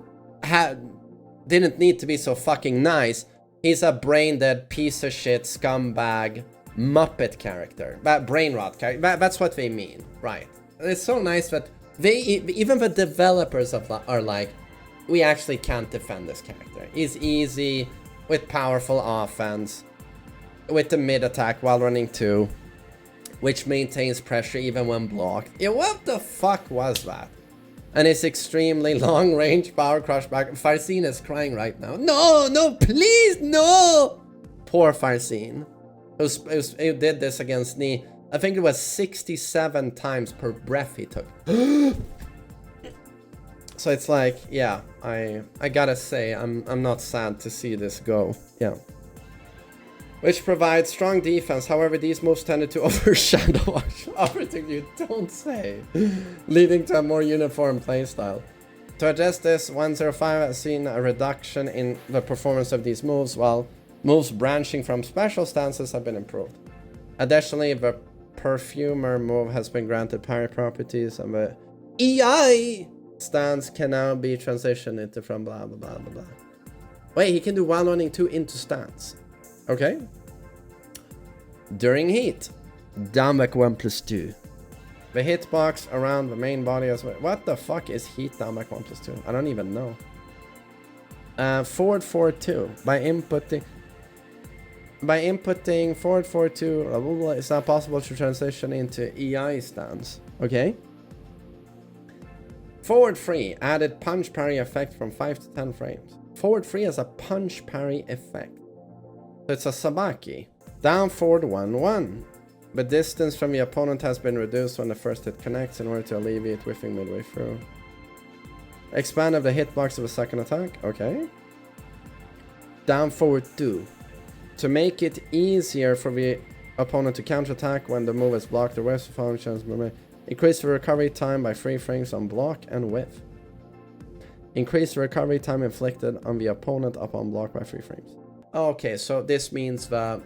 didn't need to be so fucking nice, he's a brain-dead piece of shit scumbag Muppet character. Brain rot character. That's what they mean, right? It's so nice that even the developers of that are like, we actually can't defend this character. He's easy with powerful offense, with the mid attack while running 2, which maintains pressure even when blocked. Yeah, what the fuck was that? And it's extremely long range power crush back. Farzine is crying right now. No, no, please, no! Poor Farzine. Who did this against Ni. I think it was 67 times per breath he took. So it's like, yeah, I gotta say, I'm not sad to see this go. Yeah. Which provides strong defense, however these moves tended to overshadow everything you don't say, leading to a more uniform playstyle. To address this, 105 has seen a reduction in the performance of these moves, while moves branching from special stances have been improved. Additionally, the Perfumer move has been granted parry properties, and the EI stance can now be transitioned into from blah blah blah blah blah. Wait, he can do while running 2 into stance. Okay. During heat, down back 1+2. The hitbox around the main body as well. What the fuck is heat down back 1+2? I don't even know. Forward 4-2 by inputting forward 4-2. It's not possible to transition into EI stance. Okay. Forward 3 added punch parry effect from 5 to 10 frames. Forward 3 has a punch parry effect. So it's a Sabaki. Down forward 1-1. The distance from the opponent has been reduced when the first hit connects in order to alleviate whiffing midway through. Expand of the hitbox of a second attack. Okay. Down forward 2. To make it easier for the opponent to counterattack when the move is blocked, the rest of the functions increase the recovery time by 3 frames on block and whiff. Increase the recovery time inflicted on the opponent upon block by 3 frames. Okay, so this means the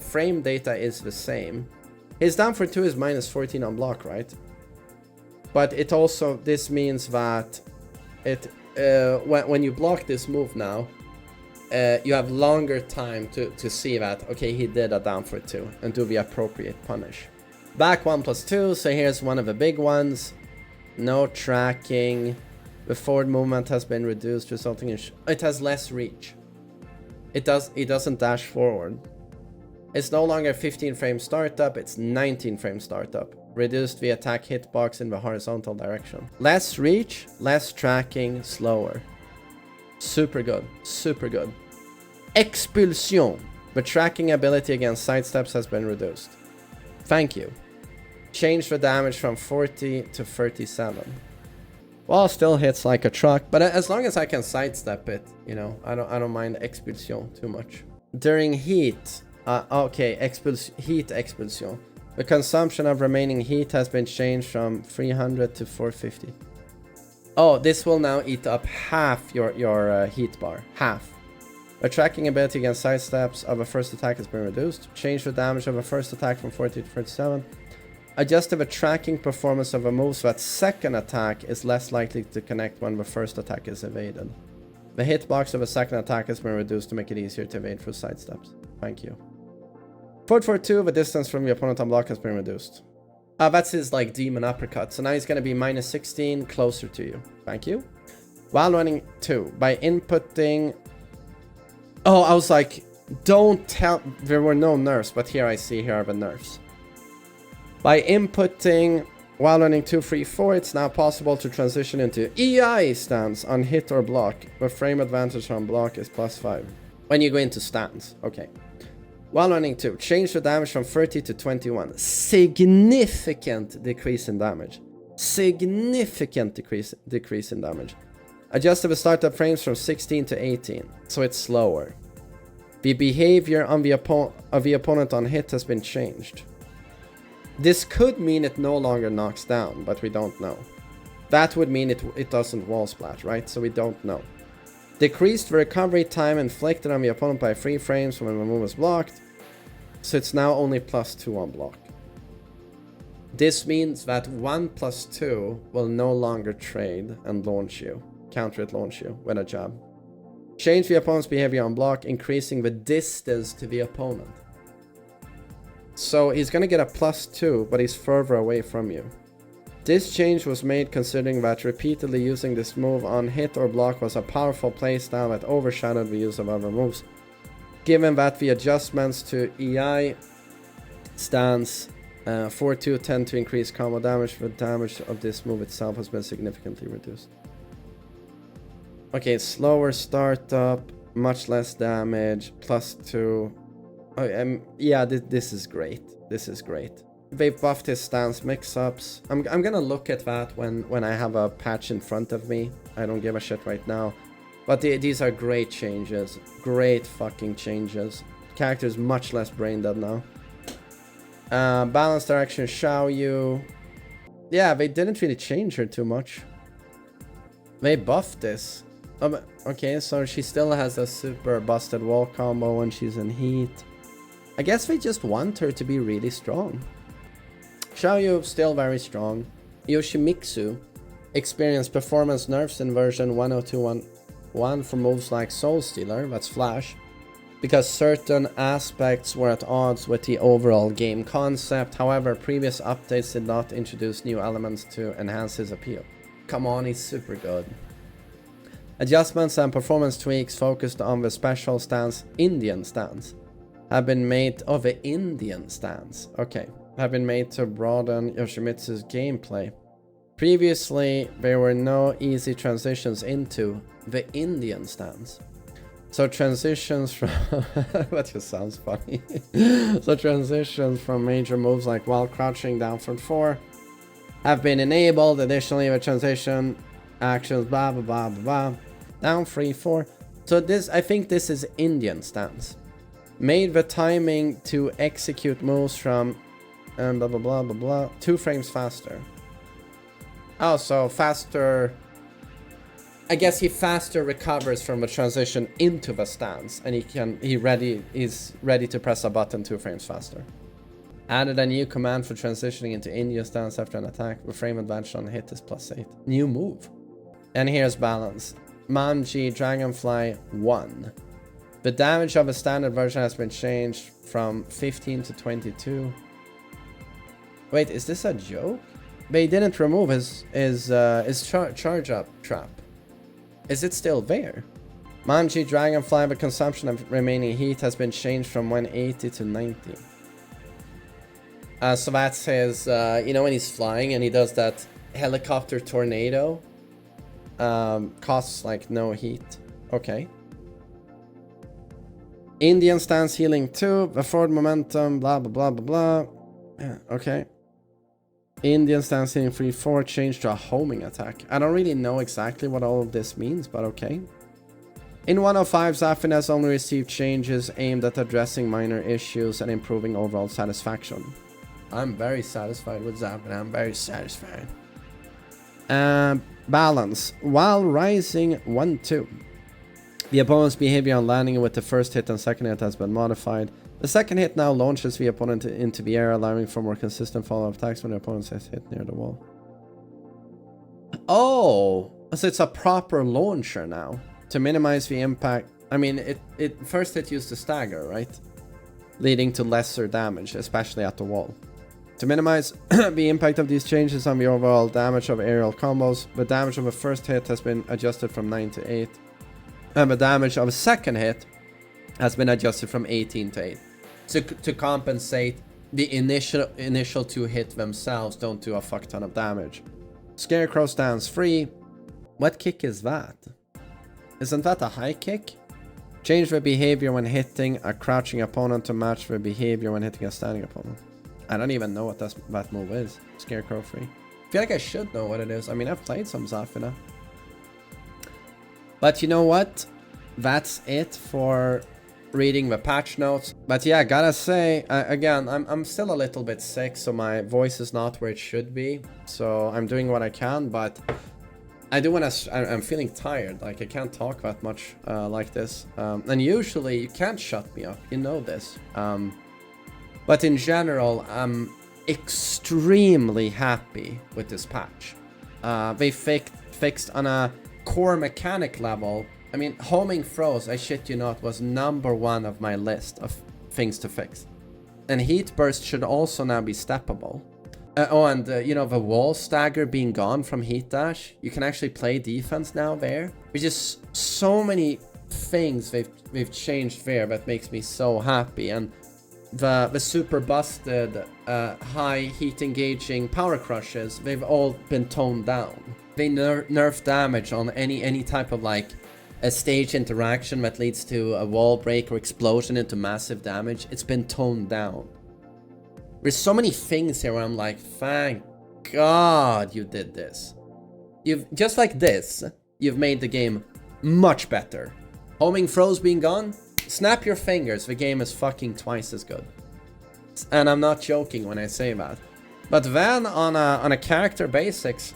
frame data is the same. His down for 2 is -14 on block, right? But it also, this means that it when you block this move now, you have longer time to see that, okay, he did a down for 2 and do the appropriate punish. Back 1+2, so here's one of the big ones. No tracking. The forward movement has been reduced, resulting in it has less reach. It doesn't dash forward. It's no longer 15 frame startup, it's 19 frame startup. Reduced the attack hitbox in the horizontal direction. Less reach, less tracking, slower. Super good, super good. Expulsion. The tracking ability against sidesteps has been reduced. Thank you. Change the damage from 40 to 37. Well, still hits like a truck, but as long as I can sidestep it, you know, I don't mind expulsion too much. During heat, okay, heat expulsion. The consumption of remaining heat has been changed from 300 to 450. Oh, this will now eat up half your heat bar. Half. A tracking ability against sidesteps of a first attack has been reduced. Change the damage of a first attack from 40 to 37. Adjust the tracking performance of a move so that second attack is less likely to connect when the first attack is evaded. The hitbox of a second attack has been reduced to make it easier to evade through sidesteps. Thank you. 442, the distance from the opponent on block has been reduced. That's his like demon uppercut. So now he's going to be minus 16, closer to you. Thank you. While running 2, by inputting... Oh, I was like, don't tell... There were no nerfs, but here I see here are the nerfs. By inputting while running 2, 3, 4, it's now possible to transition into EI stance on hit or block. The frame advantage on block is +5. When you go into stance, okay. While running 2, change the damage from 30 to 21. Significant decrease in damage. Significant decrease in damage. Adjust the startup frames from 16 to 18, so it's slower. The behavior on the of the opponent on hit has been changed. This could mean it no longer knocks down, but we don't know. That would mean it doesn't wall splat, right? So we don't know. Decreased the recovery time inflicted on the opponent by 3 frames when the move is blocked. So it's now only +2 on block. This means that 1 + 2 will no longer trade and launch you. Counter it, launch you with a jab. Change the opponent's behavior on block, increasing the distance to the opponent. So he's going to get a +2, but he's further away from you. This change was made considering that repeatedly using this move on hit or block was a powerful playstyle that overshadowed the use of other moves. Given that the adjustments to EI stance 4-2 tend to increase combo damage, the damage of this move itself has been significantly reduced. Okay, slower startup, much less damage, +2. Oh, yeah, this is great. This is great. They've buffed his stance mix-ups. I'm gonna look at that when I have a patch in front of me. I don't give a shit right now. But these are great changes. Great fucking changes. Character's much less brain dead now. Balance direction, Xiaoyu. Yeah, they didn't really change her too much. They buffed this. Okay, so she still has a super busted wall combo when she's in heat. I guess they just want her to be really strong. Xiaoyu still very strong. Yoshimitsu experienced performance nerfs in version 102.1 for moves like Soul Stealer, that's Flash, because certain aspects were at odds with the overall game concept. However, previous updates did not introduce new elements to enhance his appeal. Come on, he's super good. Adjustments and performance tweaks focused on the special stance, Indian stance, have been made of the Indian stance. Okay, have been made to broaden Yoshimitsu's gameplay. Previously, there were no easy transitions into the Indian stance. So transitions from that just sounds funny. So transitions from major moves like while crouching down front 4 have been enabled. Additionally, the transition actions blah blah blah blah blah down 3 4. So this, I think this is Indian stance. Made the timing to execute moves from blah blah blah blah blah 2 frames faster. Oh, so faster. I guess he faster recovers from the transition into the stance, and he's ready to press a button 2 frames faster. Added a new command for transitioning into India stance after an attack. The frame advantage on hit is +8. New move. And here's balance. Manji Dragonfly 1. The damage of a standard version has been changed from 15 to 22. Wait, is this a joke? They didn't remove his charge up trap. Is it still there? Manji Dragonfly, the consumption of remaining heat has been changed from 180 to 90. So that's his, you know, when he's flying and he does that helicopter tornado. Costs like no heat. Okay. Indian stance healing 2, the forward momentum, blah blah blah blah blah. Yeah, okay. Indian stance healing 3-4 change to a homing attack. I don't really know exactly what all of this means, but okay. In 105, Zafina has only received changes aimed at addressing minor issues and improving overall satisfaction. I'm very satisfied with Zafina. I'm very satisfied. Balance. While rising 1-2. The opponent's behavior on landing with the first hit and second hit has been modified. The second hit now launches the opponent into the air, allowing for more consistent follow-up attacks when the opponent has hit near the wall. Oh, so it's a proper launcher now to minimize the impact. I mean, it first hit used to stagger, right? Leading to lesser damage, especially at the wall. To minimize the impact of these changes on the overall damage of aerial combos, the damage of a first hit has been adjusted from 9 to 8. And the damage of a second hit has been adjusted from 18 to 8. So to compensate, the initial 2 hits themselves don't do a fuck ton of damage. Scarecrow stands free. What kick is that? Isn't that a high kick? Change the behavior when hitting a crouching opponent to match the behavior when hitting a standing opponent. I don't even know what that move is. Scarecrow free. I feel like I should know what it is. I mean, I've played some Zafina. But you know what? That's it for reading the patch notes. But yeah, gotta say, again, I'm still a little bit sick, so my voice is not where it should be. So I'm doing what I can, but I do want to... I'm feeling tired. Like, I can't talk that much like this. And usually, you can't shut me up. You know this. But in general, I'm extremely happy with this patch. They fixed on a core mechanic level. I mean, homing throws, I shit you not, was #1 of my list of things to fix. And heat burst should also now be steppable. You know, the wall stagger being gone from heat dash, you can actually play defense now there. There's just so many things they've changed there that makes me so happy. And the super busted high heat engaging power crushes, they've all been toned down. They nerf damage on any type of like a stage interaction that leads to a wall break or explosion into massive damage. It's been toned down. There's so many things here where I'm like, thank God you did this. You've just like this, you've made the game much better. Homing throws being gone, snap your fingers, the game is fucking twice as good. And I'm not joking when I say that. But then on a character basics,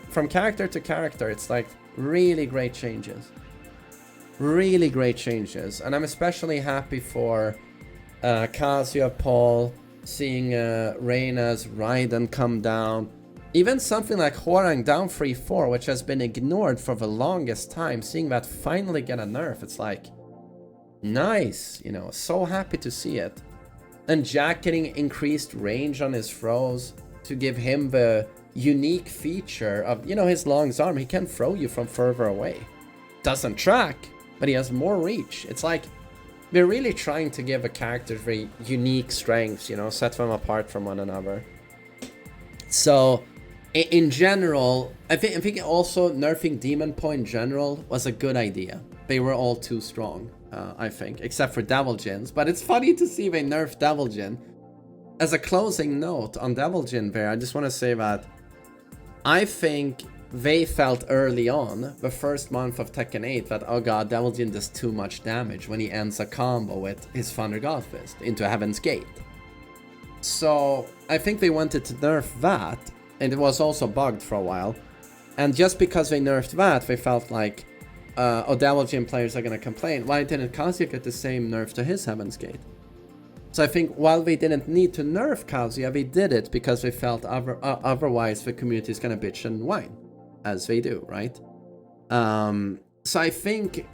from character to character, it's like really great changes. Really great changes. And I'm especially happy for Kazuya, Paul, seeing Reina's Raiden come down. Even something like Hwoarang down 3-4, which has been ignored for the longest time, seeing that finally get a nerf, it's like, nice, you know, so happy to see it. And Jack getting increased range on his throws to give him the unique feature of, you know, his long arm. He can throw you from further away. Doesn't track, but he has more reach. It's like they're really trying to give a character very unique strengths, you know, set them apart from one another. So in general, I think also nerfing Demon Point in general was a good idea. They were all too strong, I think, except for Devil Jins. But it's funny to see they nerf Devil Jin. As a closing note on Devil Jin there, I just want to say that I think they felt early on, the first month of Tekken 8, that, oh god, Devil Jin does too much damage when he ends a combo with his Thunder God Fist into Heaven's Gate. So I think they wanted to nerf that, and it was also bugged for a while. And just because they nerfed that, they felt like, oh, Devil Jin players are gonna complain. Why didn't Kazuya get the same nerf to his Heaven's Gate? So I think while they didn't need to nerf Kazuya, they did it because they felt otherwise the community is gonna bitch and whine, as they do, right? So I think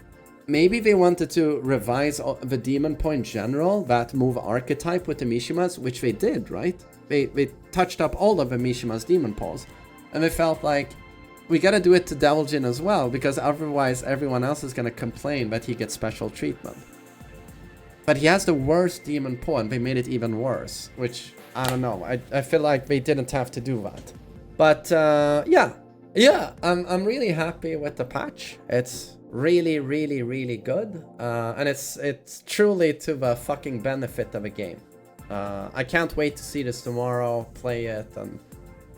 maybe they wanted to revise the Demon Point general, that move archetype with the Mishimas, which they did, right? They touched up all of the Mishima's Demon Paws, and they felt like, we gotta do it to Devil Jin as well, because otherwise everyone else is gonna complain that he gets special treatment. But he has the worst Demon Paw, and they made it even worse, which, I don't know, I feel like they didn't have to do that. But, yeah, I'm really happy with the patch. It's really, really, really good. And it's truly to the fucking benefit of a game. I can't wait to see this tomorrow, play it, and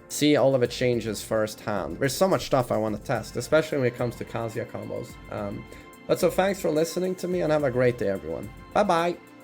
see all of the changes firsthand. There's so much stuff I want to test, especially when it comes to Kazuya combos. But so thanks for listening to me, and have a great day, everyone. Bye-bye!